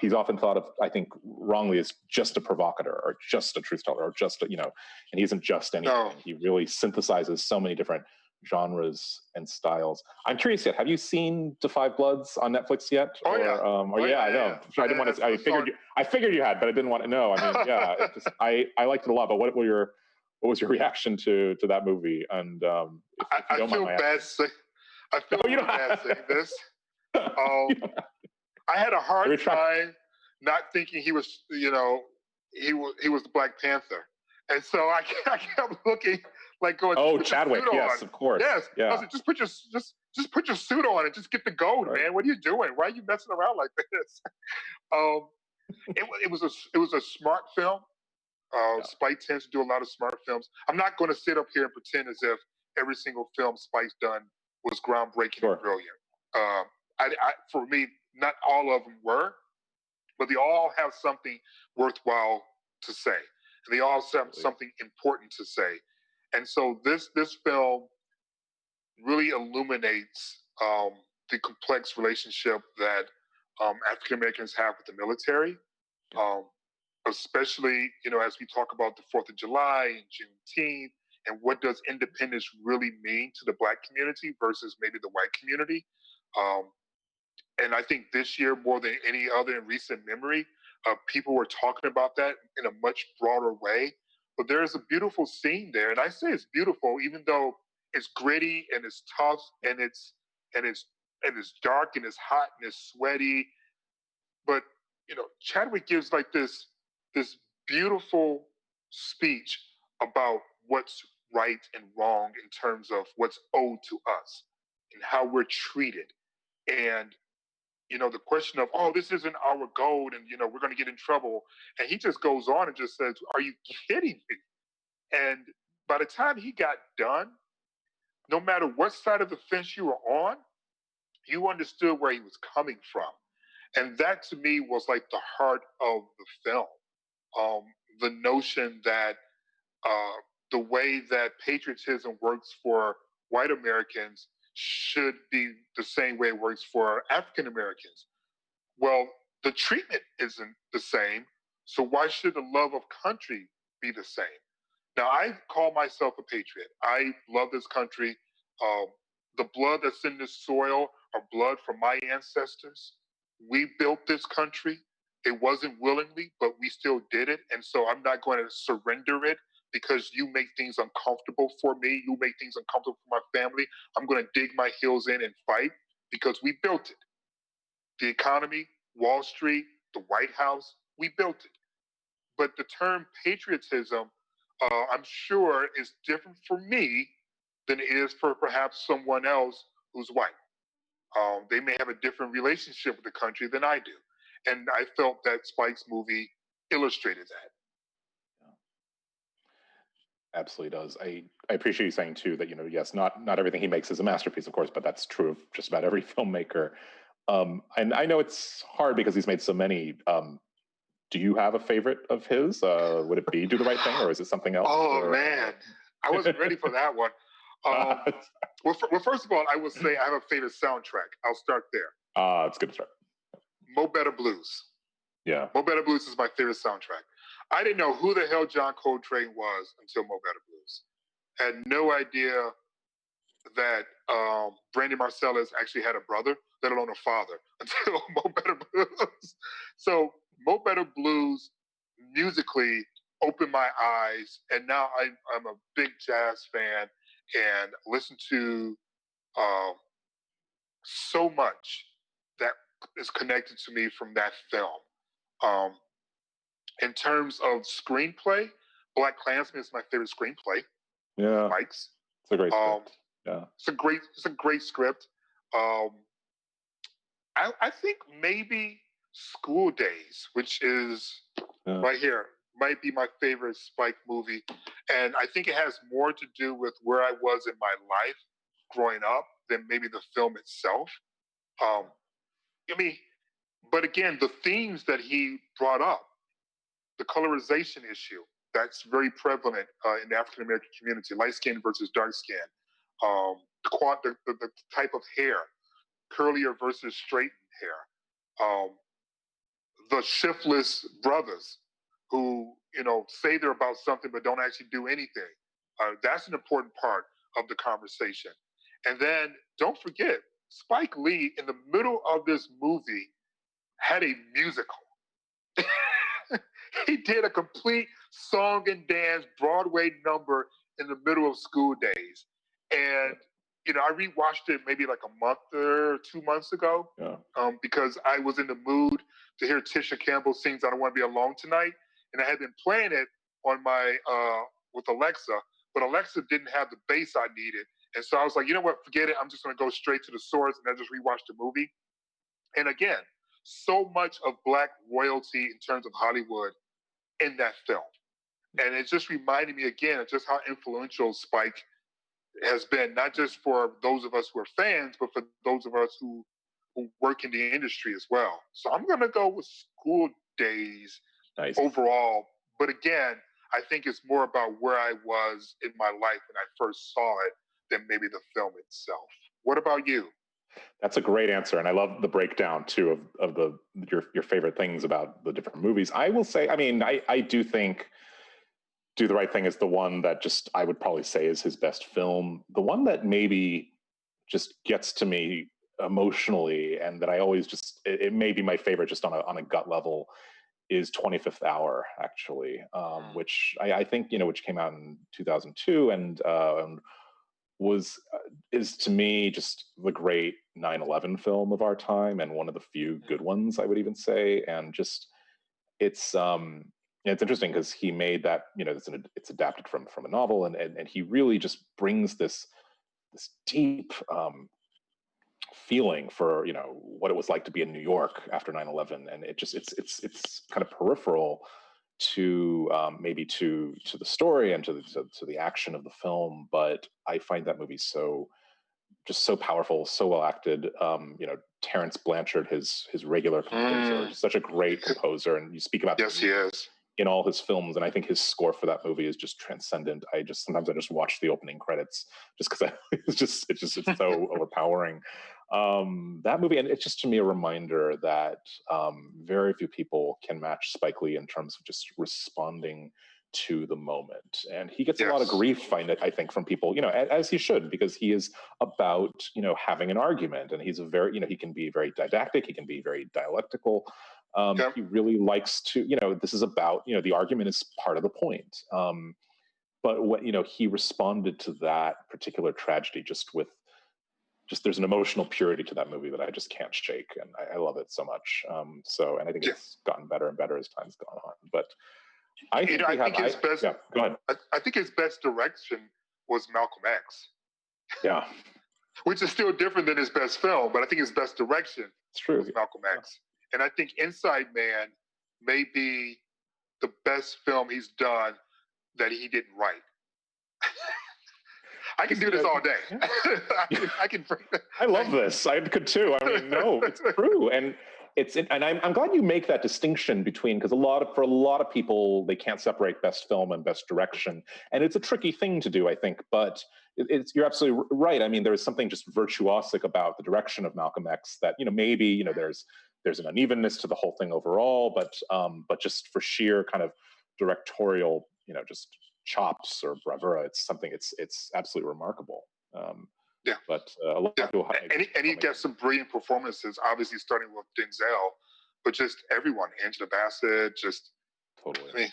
he's often thought of, I think wrongly, as just a provocateur or just a truth teller or just and he isn't just anything. No. He really synthesizes so many different genres and styles. I'm curious yet, have you seen Da 5 Bloods on Netflix yet? I know. Yeah. I didn't want to. I figured you had, but I didn't want to know. I mean, yeah, I liked it a lot. But what was your reaction to that movie? And I feel bad saying this. I had a hard time not thinking he was the Black Panther, and so I kept looking like going, Oh, put Chadwick, your suit yes, on. of course. Yes. Yeah. I was like, just put your suit on and just get the gold, Right. man. What are you doing? Why are you messing around like this? It was a smart film. Spike tends to do a lot of smart films. I'm not going to sit up here and pretend as if every single film Spike's done was groundbreaking and brilliant. For me, not all of them were, but they all have something worthwhile to say. They all have something important to say. And so this film really illuminates the complex relationship that African Americans have with the military. Especially, as we talk about the 4th of July and Juneteenth, and what does independence really mean to the Black community versus maybe the white community. And I think this year, more than any other in recent memory, people were talking about that in a much broader way. But there is a beautiful scene there, and I say it's beautiful, even though it's gritty and it's tough and it's dark and it's hot and it's sweaty. But Chadwick gives like this beautiful speech about what's right and wrong in terms of what's owed to us and how we're treated. And, the question of, oh, this isn't our gold and, we're going to get in trouble. And he just goes on and just says, are you kidding me? And by the time he got done, no matter what side of the fence you were on, you understood where he was coming from. And that to me was like the heart of the film. The notion that the way that patriotism works for white Americans should be the same way it works for African Americans. Well, the treatment isn't the same, so why should the love of country be the same? Now, I call myself a patriot. I love this country. The blood that's in this soil are blood from my ancestors. We built this country. It wasn't willingly, but we still did it. And so I'm not going to surrender it because you make things uncomfortable for me. You make things uncomfortable for my family. I'm going to dig my heels in and fight because we built it. The economy, Wall Street, the White House, we built it. But the term patriotism, I'm sure, is different for me than it is for perhaps someone else who's white. They may have a different relationship with the country than I do. And I felt that Spike's movie illustrated that. Absolutely does. I appreciate you saying too that, yes, not everything he makes is a masterpiece, of course, but that's true of just about every filmmaker. And I know it's hard because he's made so many. Do you have a favorite of his? Would it be Do the Right Thing, or is it something else? Oh, man. I wasn't ready for that one. Well, first of all, I would say I have a favorite soundtrack. I'll start there. It's good to start. Mo Better Blues. Yeah. Mo Better Blues is my favorite soundtrack. I didn't know who the hell John Coltrane was until Mo Better Blues. Had no idea that Brandy Marsalis actually had a brother, let alone a father, until Mo Better Blues. So Mo Better Blues musically opened my eyes, and now I'm a big jazz fan and listen to so much that is connected to me from that film. In terms of screenplay, Black Klansman is my favorite screenplay. Yeah, Mike's. It's a great script. Yeah, it's a great script. I think maybe School Days, which is right here, might be my favorite Spike movie, and I think it has more to do with where I was in my life growing up than maybe the film itself. But again, the themes that he brought up, the colorization issue, that's very prevalent in the African American community, light skin versus dark skin, the type of hair, curlier versus straightened hair, the shiftless brothers who say they're about something but don't actually do anything. That's an important part of the conversation. And then don't forget, Spike Lee in the middle of this movie had a musical. He did a complete song and dance Broadway number in the middle of School Days. And, I rewatched it maybe like a month or 2 months ago because I was in the mood to hear Tisha Campbell sings I Don't Want to Be Alone Tonight. And I had been playing it on my, with Alexa, but Alexa didn't have the bass I needed. And so I was like, you know what, forget it. I'm just going to go straight to the source, and I just rewatched the movie. And again, so much of Black royalty in terms of Hollywood in that film. And it just reminded me again of just how influential Spike has been, not just for those of us who are fans, but for those of us who work in the industry as well. So I'm going to go with School Days overall. But again, I think it's more about where I was in my life when I first saw it than maybe the film itself. What about you? That's a great answer, and I love the breakdown too of your favorite things about the different movies. I will say, I mean, I do think Do the Right Thing is the one that just I would probably say is his best film. The one that maybe just gets to me emotionally, and that I always just it may be my favorite just on a gut level, is 25th Hour, actually, which I think, which came out in 2002 and was is to me just the great 9/11 film of our time, and one of the few good ones, I would even say. And just it's interesting because he made that, it's adapted from a novel, and he really just brings this deep feeling for what it was like to be in New York after 9/11, and it's kind of peripheral to maybe to the story and to the action of the film, but I find that movie so powerful, so well acted. Terrence Blanchard, his regular composer, such a great composer, and you speak about yes, he is in all his films, and I think his score for that movie is just transcendent. Sometimes I just watch the opening credits just because it's so overpowering. That movie, and it's just to me a reminder that very few people can match Spike Lee in terms of just responding to the moment, and he gets a lot of grief, I think, from people, as he should, because he is about having an argument, and he's a very he can be very didactic, he can be very dialectical. He really likes to, this is about, the argument is part of the point. But what, he responded to that particular tragedy just there's an emotional purity to that movie that I just can't shake. And I love it so much. And I think it's gotten better and better as time's gone on. But I think, his best, go ahead. I think his best direction was Malcolm X. Yeah. Which is still different than his best film, but I think his best direction was Malcolm X. And I think Inside Man may be the best film he's done that he didn't write. I can do this all day. I can. I love this. I could too. I mean, no, it's true, and I'm glad you make that distinction between, because for a lot of people, they can't separate best film and best direction, and it's a tricky thing to do, I think. But you're absolutely right. I mean, there is something just virtuosic about the direction of Malcolm X that maybe there's an unevenness to the whole thing overall, but just for sheer kind of directorial, just chops or bravura, it's absolutely remarkable. But a lot of people, and he gets some brilliant performances, obviously starting with Denzel, but just everyone, Angela Bassett, just totally. I mean,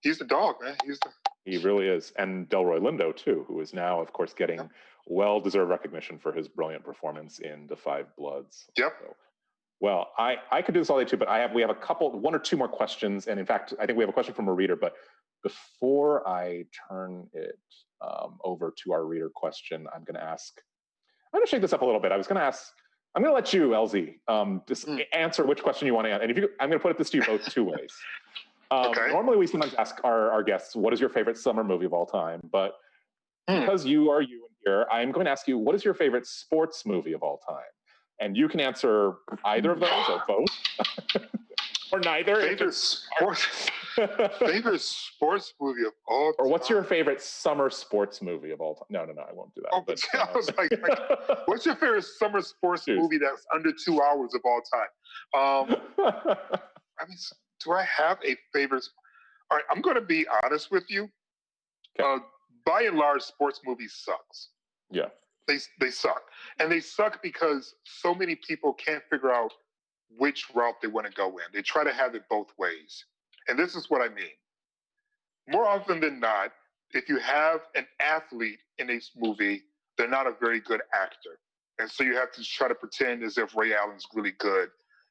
he's the dog, man. He really is, and Delroy Lindo too, who is now, of course, getting well-deserved recognition for his brilliant performance in The Five Bloods. Yep. So, well, I could do this all day too, but we have one or two more questions, and in fact, I think we have a question from a reader. But before I turn it over to our reader question, I'm going to shake this up a little bit. I'm going to let you, LZ, just answer which question you want to answer. And I'm going to put this to you both two ways. Normally, we sometimes ask our guests, what is your favorite summer movie of all time? But because you are you in here, I'm going to ask you, what is your favorite sports movie of all time? And you can answer either of those or both. Or neither. Favorite sports movie of all time. Or what's your favorite summer sports movie of all time? No, I won't do that. Oh, but, I was like, what's your favorite summer sports movie that's under 2 hours of all time? I mean, do I have a favorite? All right, I'm going to be honest with you. Okay. By and large, sports movies sucks. Yeah. They suck. And they suck because so many people can't figure out which route they want to go in. They try to have it both ways. And this is what I mean. More often than not, if you have an athlete in a movie, they're not a very good actor. And so you have to try to pretend as if Ray Allen's really good,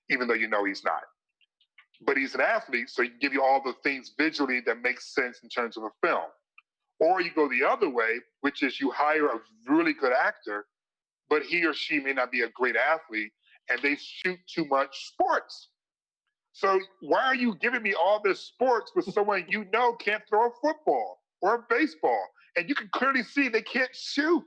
even though you know he's not. But he's an athlete, so he can give you all the things visually that make sense in terms of a film. Or you go the other way, which is you hire a really good actor, but he or she may not be a great athlete, and they shoot too much sports. So why are you giving me all this sports with someone you know can't throw a football or a baseball? And you can clearly see they can't shoot.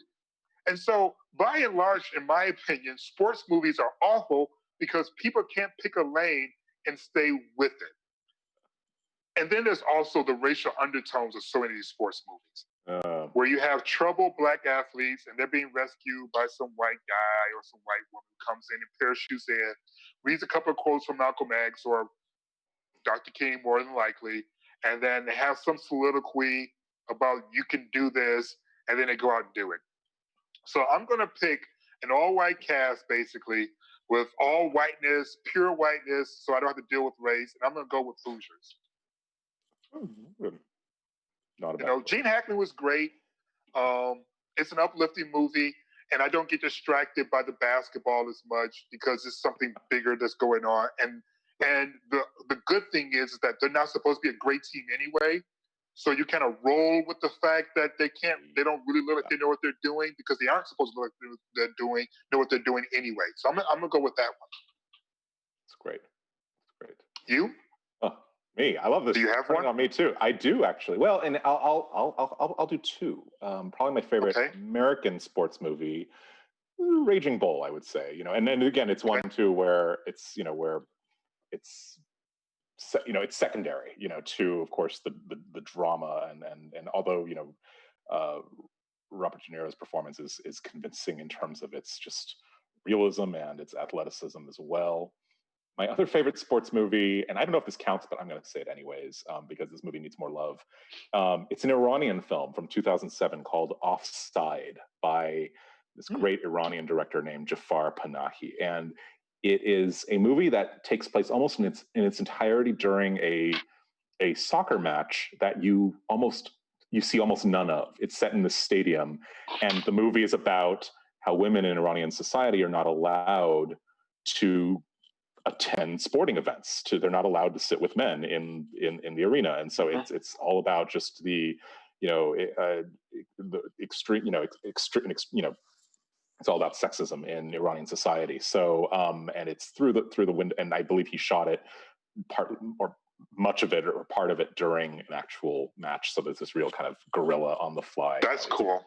And so, by and large, in my opinion, sports movies are awful because people can't pick a lane and stay with it. And then there's also the racial undertones of so many of these sports movies, where you have troubled black athletes and they're being rescued by some white guy or some white woman who comes in and parachutes in, reads a couple of quotes from Malcolm X or Dr. King, more than likely, and then they have some soliloquy about you can do this, and then they go out and do it. So I'm going to pick an all-white cast, basically, with all whiteness, pure whiteness, so I don't have to deal with race, and I'm going to go with Hoosiers. Not about Gene Hackman was great. It's an uplifting movie, and I don't get distracted by the basketball as much because it's something bigger that's going on. And the good thing is that they're not supposed to be a great team anyway. So you kind of roll with the fact that they don't really look like they know what they're doing because they aren't supposed to look like know what they're doing anyway. So I'm gonna go with that one. It's great. It's great. You? Oh, me. I love this. Do you have one? On me too. I do actually. Well, and I'll do two. Probably my favorite American sports movie, Raging Bull, I would say. And then again, it's one too where it's it's secondary, to, of course, the drama and although, Robert De Niro's performance is convincing in terms of its just realism and its athleticism as well. My other favorite sports movie, and I don't know if this counts, but I'm going to say it anyways, because this movie needs more love. It's an Iranian film from 2007 called Offside by this great Iranian director named Jafar Panahi. And it is a movie that takes place almost in its entirety during a soccer match that you see almost none of. It's set in the stadium, and the movie is about how women in Iranian society are not allowed to attend sporting events. They're not allowed to sit with men in the arena, and so it's all about just the extreme it's all about sexism in Iranian society. So, and it's through the window, and I believe he shot it much of it or part of it during an actual match. So there's this real kind of guerrilla on the fly. That's cool.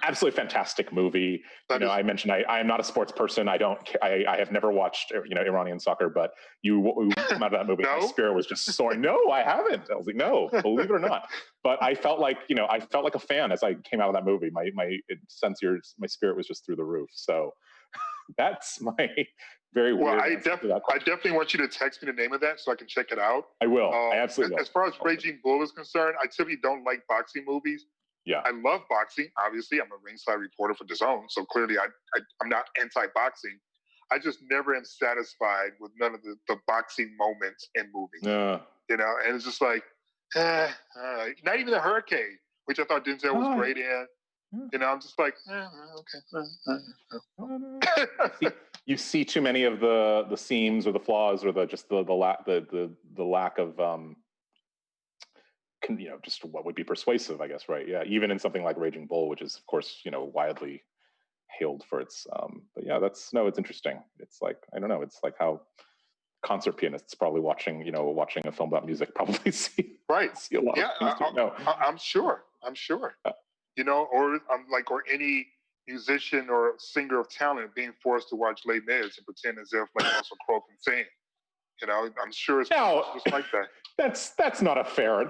Absolutely fantastic movie. I mentioned I am not a sports person. I have never watched Iranian soccer, but you come out of that movie, my spirit was just soaring. No, I haven't. I was like, no, believe it or not. But I felt like a fan as I came out of that movie. My spirit was just through the roof. So that's my very weird. Well, I definitely want you to text me the name of that so I can check it out. I will. I absolutely will. As far as Raging Bull is concerned, I typically don't like boxing movies. Yeah, I love boxing. Obviously, I'm a ringside reporter for DAZN, so clearly I'm not anti-boxing. I just never am satisfied with none of the boxing moments in movies. And it's just like, not even The Hurricane, which I thought Denzel was great in. I'm just like, okay. You see too many of the seams or the flaws or the lack of. Just what would be persuasive, I guess, right? Yeah, even in something like Raging Bull, which is, of course, widely hailed for its. But yeah, it's interesting. It's like, I don't know. It's like how concert pianists probably watching a film about music probably see a lot. Yeah, I'm sure. Or any musician or singer of talent being forced to watch Les Mis and pretend as if like Russell Crowe can sing. I'm sure it's just like that. That's not a fair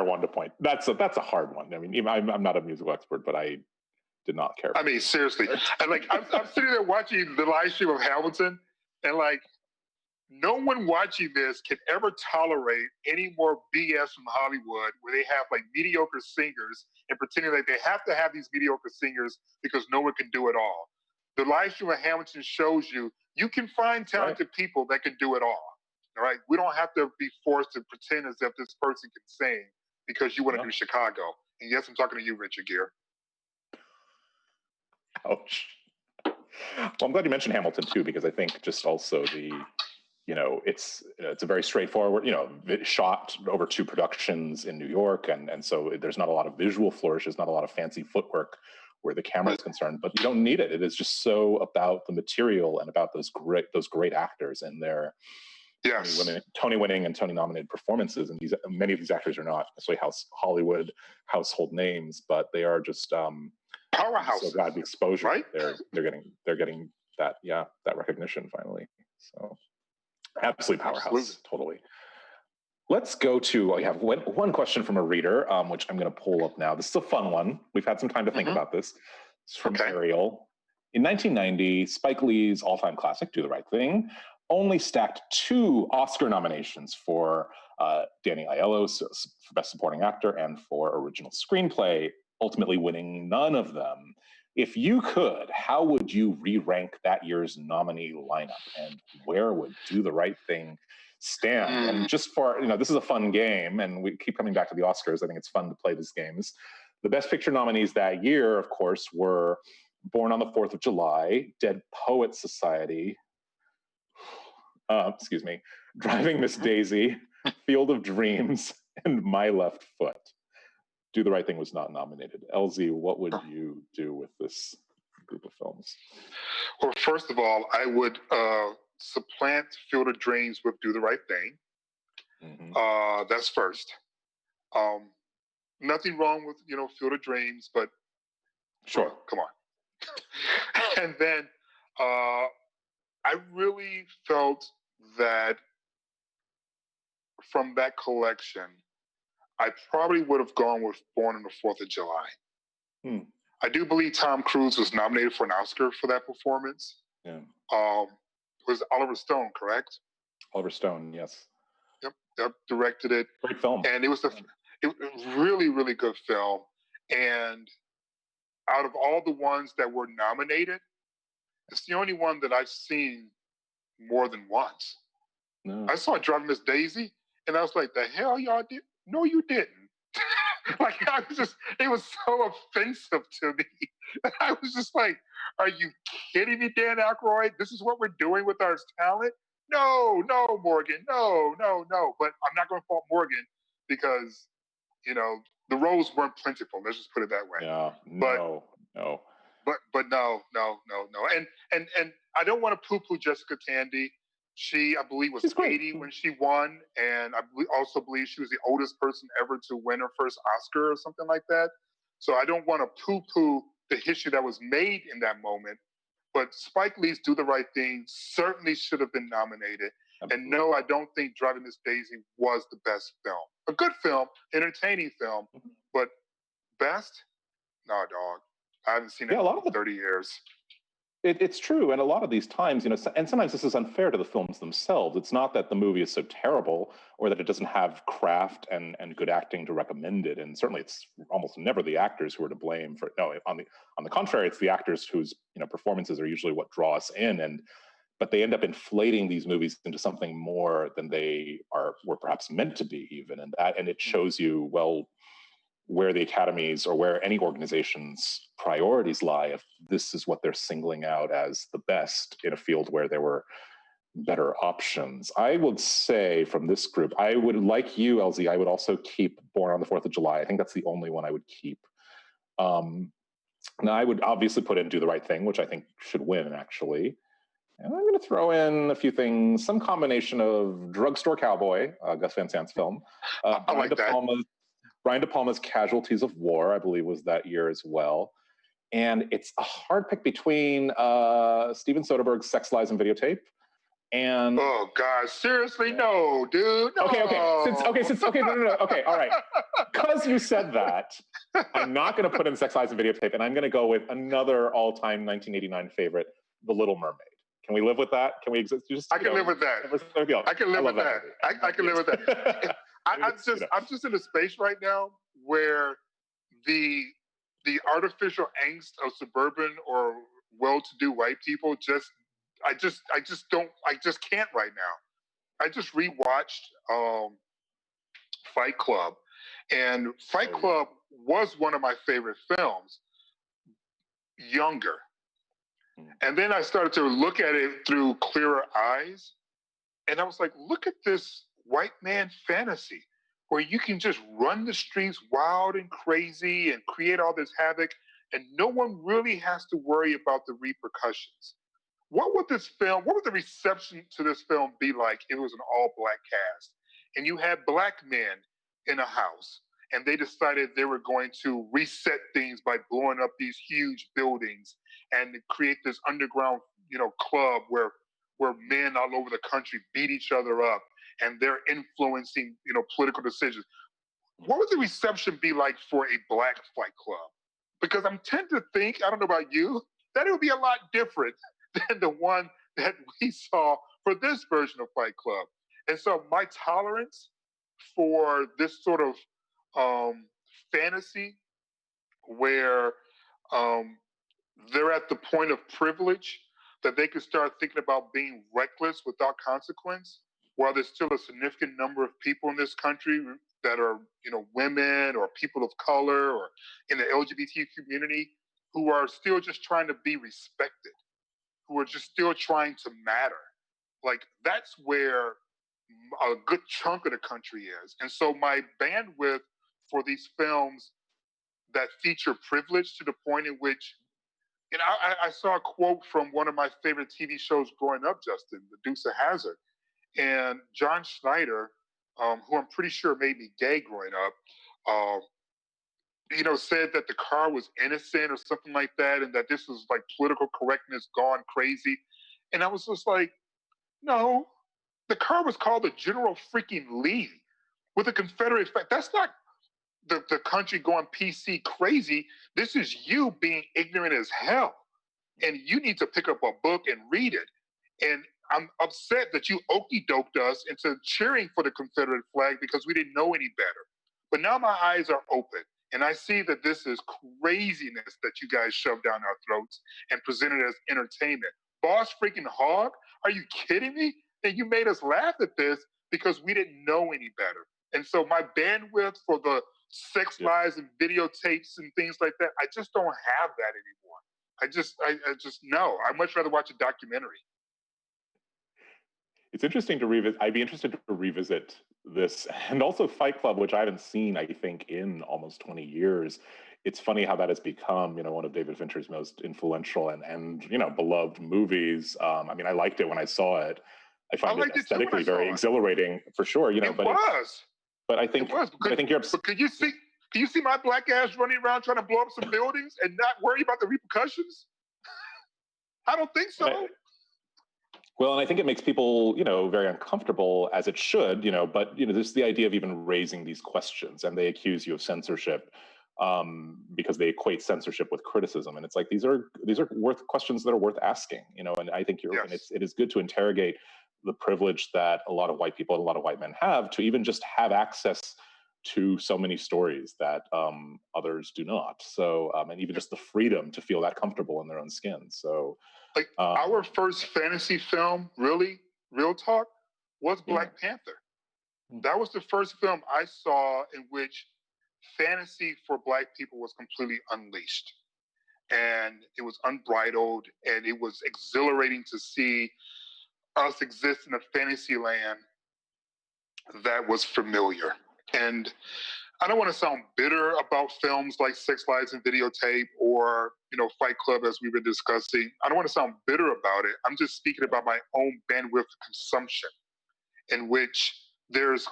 one to point. That's a hard one. I mean, I'm not a musical expert, but I did not care. I mean, seriously, and I'm sitting there watching the live stream of Hamilton, and no one watching this can ever tolerate any more BS from Hollywood, where they have mediocre singers and pretending that they have to have these mediocre singers because no one can do it all. The live stream of Hamilton shows you can find talented people that can do it all. All right, we don't have to be forced to pretend as if this person can sing because you want to do Chicago. And yes, I'm talking to you, Richard Gere. Ouch. Well, I'm glad you mentioned Hamilton too, because I think just also the it's a very straightforward, shot over 2 productions in New York, and so there's not a lot of visual flourishes, not a lot of fancy footwork where the camera is concerned, but you don't need it. It is just so about the material and about those great actors and their Tony-winning and Tony-nominated performances. And many of these actors are not necessarily Hollywood household names, but they are just powerhouses. So glad the exposure, right? They're getting that recognition finally. So absolutely powerhouse, absolutely. Totally. Let's go to, I have one question from a reader, which I'm going to pull up now. This is a fun one. We've had some time to think about this. It's from Ariel. In 1990, Spike Lee's all-time classic, Do the Right Thing, only stacked 2 Oscar nominations for Danny Aiello for Best Supporting Actor and for Original Screenplay, ultimately winning none of them. If you could, how would you re-rank that year's nominee lineup, and where would Do the Right Thing stand? And just for, this is a fun game, and we keep coming back to the Oscars. I think it's fun to play these games. The Best Picture nominees that year, of course, were Born on the 4th of July, Dead Poets Society, Driving Miss Daisy, Field of Dreams, and My Left Foot. Do the Right Thing was not nominated. LZ, what would you do with this group of films? Well, first of all, I would supplant Field of Dreams with Do the Right Thing. That's first. Nothing wrong with, Field of Dreams, but sure, come on. And then I really felt that from that collection, I probably would have gone with Born on the 4th of July. I do believe Tom Cruise was nominated for an Oscar for that performance. Yeah. Was Oliver Stone, correct? Oliver Stone, yes. Yep, directed it. Great film. And it was a really, really good film. And out of all the ones that were nominated, it's the only one that I've seen more than once. No. I saw Driving Miss Daisy, and I was like, the hell y'all did? No, you didn't. It was so offensive to me. I was just like, are you kidding me, Dan Aykroyd? This is what we're doing with our talent? No, Morgan, no. But I'm not going to fault Morgan because, the roles weren't plentiful. Let's just put it that way. Yeah, no. But no. And I don't want to poo-poo Jessica Tandy. She, I believe, was 80 when she won, and I also believe she was the oldest person ever to win her first Oscar or something like that. So I don't want to poo-poo the history that was made in that moment. But Spike Lee's Do the Right Thing certainly should have been nominated. And no, I don't think Driving Miss Daisy was the best film. A good film, entertaining film, but best? No, dog. I haven't seen it in 30 years. It's true, and a lot of these times, and sometimes this is unfair to the films themselves. It's not that the movie is so terrible or that it doesn't have craft and good acting to recommend it, and certainly it's almost never the actors who are to blame for. No, on the contrary, it's the actors whose performances are usually what draw us in, but they end up inflating these movies into something more than they were perhaps meant to be, even, and it shows you where the academies or where any organization's priorities lie if this is what they're singling out as the best in a field where there were better options. I would say from this group, I would, like you, LZ, I would also keep Born on the 4th of July. I think that's the only one I would keep. Now, I would obviously put in Do the Right Thing, which I think should win, actually. And I'm going to throw in a few things, some combination of Drugstore Cowboy, Gus Van Sant's film. I like that. Brian De Palma's Casualties of War, I believe, was that year as well. And it's a hard pick between Steven Soderbergh's Sex, Lies, and Videotape and... Oh, God, seriously? No, dude, no. Okay, no. Okay, all right. Because you said that, I'm not going to put in Sex, Lies, and Videotape, and I'm going to go with another all-time 1989 favorite, The Little Mermaid. Can we live with that? Can we exist? I can live with that. I can live with that. I can live with that. I'm just in a space right now where the artificial angst of suburban or well-to-do white people I just can't right now. I just rewatched Fight Club, and Fight Club was one of my favorite films. Younger. And then I started to look at it through clearer eyes, And I was like, look at this white man fantasy where you can just run the streets wild and crazy and create all this havoc, and no one really has to worry about the repercussions. What would the reception to this film be like if it was an all black cast and you had black men in a house and they decided they were going to reset things by blowing up these huge buildings and create this underground, club where men all over the country beat each other up and they're influencing, political decisions. What would the reception be like for a black Fight Club? Because I'm tend to think, I don't know about you, that it would be a lot different than the one that we saw for this version of Fight Club. And so my tolerance for this sort of fantasy where they're at the point of privilege that they could start thinking about being reckless without consequence, while there's still a significant number of people in this country that are, women or people of color or in the LGBT community who are still just trying to be respected, who are just still trying to matter. Like, that's where a good chunk of the country is. And so my bandwidth for these films that feature privilege to the point in which, I saw a quote from one of my favorite TV shows growing up, Justin, The Dukes of Hazzard. And John Schneider, who I'm pretty sure made me gay growing up, said that the car was innocent or something like that, and that this was like political correctness gone crazy. And I was just like, no, the car was called the General freaking Lee with a Confederate flag. That's not the country going PC crazy. This is you being ignorant as hell. And you need to pick up a book and read it. And I'm upset that you okey-doked us into cheering for the Confederate flag because we didn't know any better. But now my eyes are open, and I see that this is craziness that you guys shoved down our throats and presented as entertainment. Boss freaking hog? Are you kidding me? And you made us laugh at this because we didn't know any better. And so my bandwidth for the sex lies and videotapes and things like that, I just don't have that anymore. I just no. I'd much rather watch a documentary. It's interesting to revisit. I'd be interested to revisit this, and also Fight Club, which I haven't seen, I think, in almost 20 years. It's funny how that has become, one of David Fincher's most influential and beloved movies. I mean, I liked it when I saw it. I find it aesthetically very exhilarating, for sure. But I think you're upset. But could you see my black ass running around trying to blow up some buildings and not worry about the repercussions? I don't think so. Well, and I think it makes people, very uncomfortable, as it should, but, there's the idea of even raising these questions, and they accuse you of censorship because they equate censorship with criticism. And it's like, these are worth questions that are worth asking, and I think and it is good to interrogate the privilege that a lot of white people and a lot of white men have to even just have access to so many stories that others do not. So, and even just the freedom to feel that comfortable in their own skin. So, like our first fantasy film, really, real talk, was Black Panther. That was the first film I saw in which fantasy for Black people was completely unleashed. And it was unbridled, and it was exhilarating to see us exist in a fantasy land that was familiar. And I don't want to sound bitter about films like Sex, Lies, and Videotape or, Fight Club, as we've been discussing. I don't want to sound bitter about it. I'm just speaking about my own bandwidth consumption, in which there's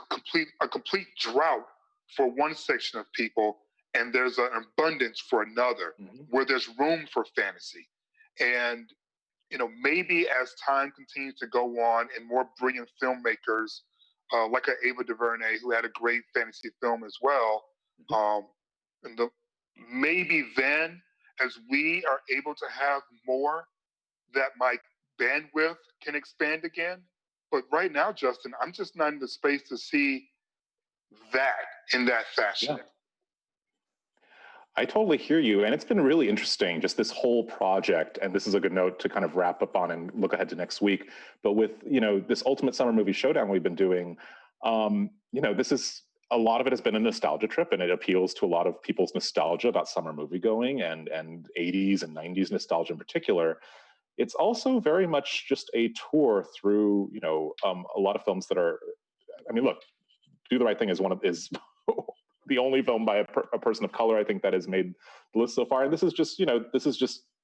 a complete drought for one section of people, and there's an abundance for another, where there's room for fantasy. And, maybe as time continues to go on and more brilliant filmmakers like Ava DuVernay, who had a great fantasy film as well. Maybe then, as we are able to have more, that my bandwidth can expand again. But right now, Justin, I'm just not in the space to see that in that fashion. Yeah. I totally hear you. And it's been really interesting, just this whole project. And this is a good note to kind of wrap up on and look ahead to next week. But with, this Ultimate Summer Movie Showdown we've been doing, this is, a lot of it has been a nostalgia trip, and it appeals to a lot of people's nostalgia about summer movie going and 80s and 90s nostalgia in particular. it's also very much just a tour through, a lot of films that are, I mean, look, Do the Right Thing is the only film by a person of color, I think, that has made the list so far. And this is just,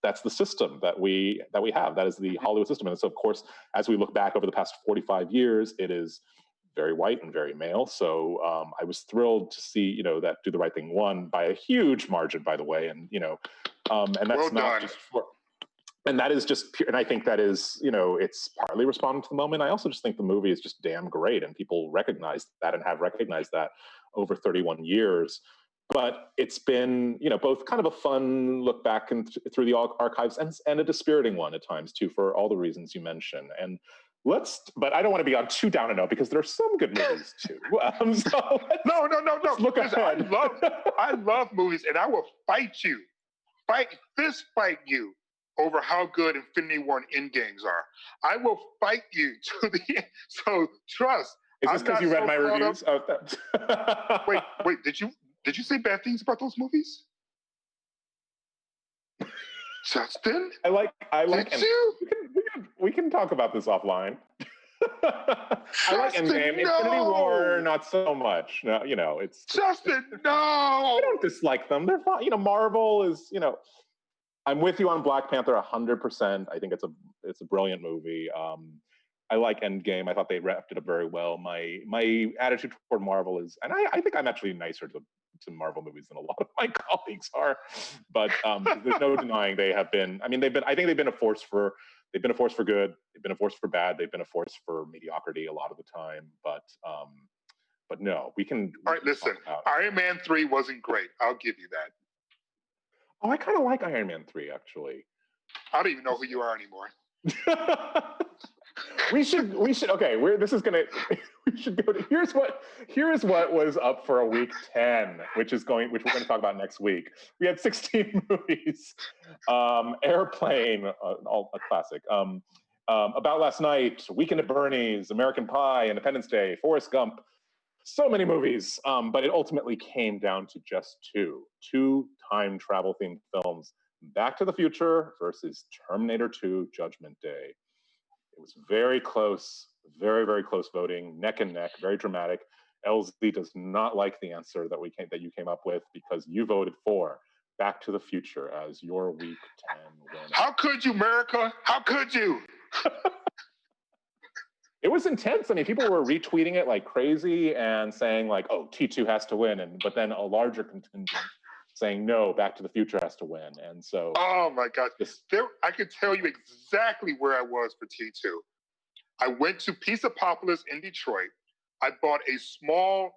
that's the system that we have. That is the Hollywood system. And so, of course, as we look back over the past 45 years, it is very white and very male. So I was thrilled to see, that Do the Right Thing won by a huge margin, by the way. And, and that's not just for, and that is just, and I think that is, it's partly responding to the moment. I also just think the movie is just damn great, and people recognize that and have recognized that over 31 years. But it's been, both kind of a fun look back through the archives and a dispiriting one at times too, for all the reasons you mentioned. And but I don't want to be on too down a note, because there are some good movies too. So no. Look ahead. I love movies, and I will fist fight you over how good Infinity War and Endgames are. I will fight you to the end. So trust. Is this because you read my reviews? Wait. Did you say bad things about those movies? Justin? I like. Did you? We can talk about this offline. I like Endgame. No. Infinity War, not so much. No, it's Justin. No. I don't dislike them. They're fine. Marvel is. I'm with you on Black Panther 100%. I think it's a brilliant movie. I like Endgame. I thought they wrapped it up very well. My attitude toward Marvel is, and I think I'm actually nicer to Marvel movies than a lot of my colleagues are. But there's no denying they have been. I mean, I think they've been a force for good. They've been a force for bad. They've been a force for mediocrity a lot of the time. But no, we can. All right, listen. Iron Man 3 wasn't great. I'll give you that. Oh, I kind of like Iron Man 3, actually. I don't even know who you are anymore. we should okay, we should go to, here's what was up for a week 10, which we're going to talk about next week. We had 16 movies. Airplane, a classic. About Last Night, Weekend at Bernie's, American Pie, Independence Day, Forrest Gump. So many movies, but it ultimately came down to just two time travel themed films: Back to the Future versus Terminator 2: Judgment Day. It was very close, very, very close voting, neck and neck, very dramatic. LZ does not like the answer that you came up with, because you voted for Back to the Future as your week 10 winner. How could you, America? How could you? It was intense. I mean, people were retweeting it like crazy and saying like, "Oh, T2 has to win," but then a larger contingent saying, "No, Back to the Future has to win." And so, oh my God, I could tell you exactly where I was for T2. I went to Pizzapopolis in Detroit. I bought a small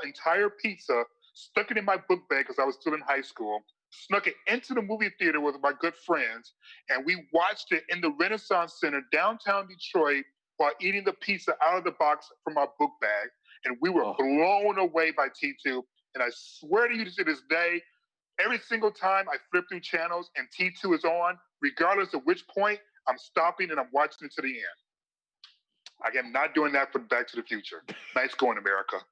entire pizza, stuck it in my book bag because I was still in high school, snuck it into the movie theater with my good friends, and we watched it in the Renaissance Center, downtown Detroit, while eating the pizza out of the box from our book bag. And we were blown away by T2. And I swear to you, to this day, every single time I flip through channels and T2 is on, regardless of which point, I'm stopping and I'm watching it to the end. I am not doing that for Back to the Future. Nice going, America.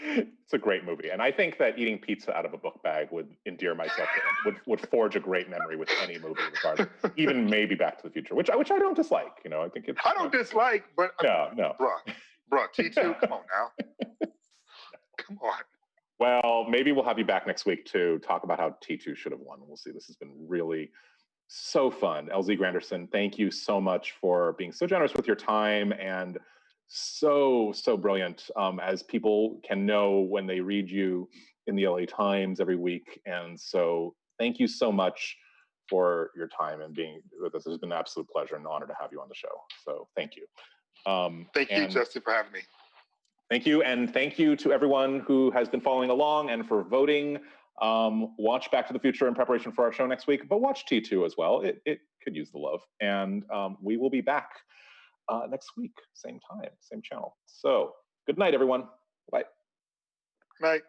It's a great movie. And I think that eating pizza out of a book bag would endear myself to, would forge a great memory with any movie, regardless, even maybe Back to the Future, which I don't dislike. I think it's. I don't dislike, but no. Bruh, T2, come on now. Come on. Well, maybe we'll have you back next week to talk about how T2 should have won. We'll see. This has been really so fun. LZ Granderson, thank you so much for being so generous with your time and so brilliant, as people can know when they read you in the LA Times every week. And so thank you so much for your time and being with us. It's been an absolute pleasure and honor to have you on the show. So thank you. Thank you, Justin, for having me. Thank you. And thank you to everyone who has been following along and for voting. Watch Back to the Future in preparation for our show next week, but watch T2 as well. It could use the love. And we will be back next week, same time, same channel. So good night, everyone. Bye. Night.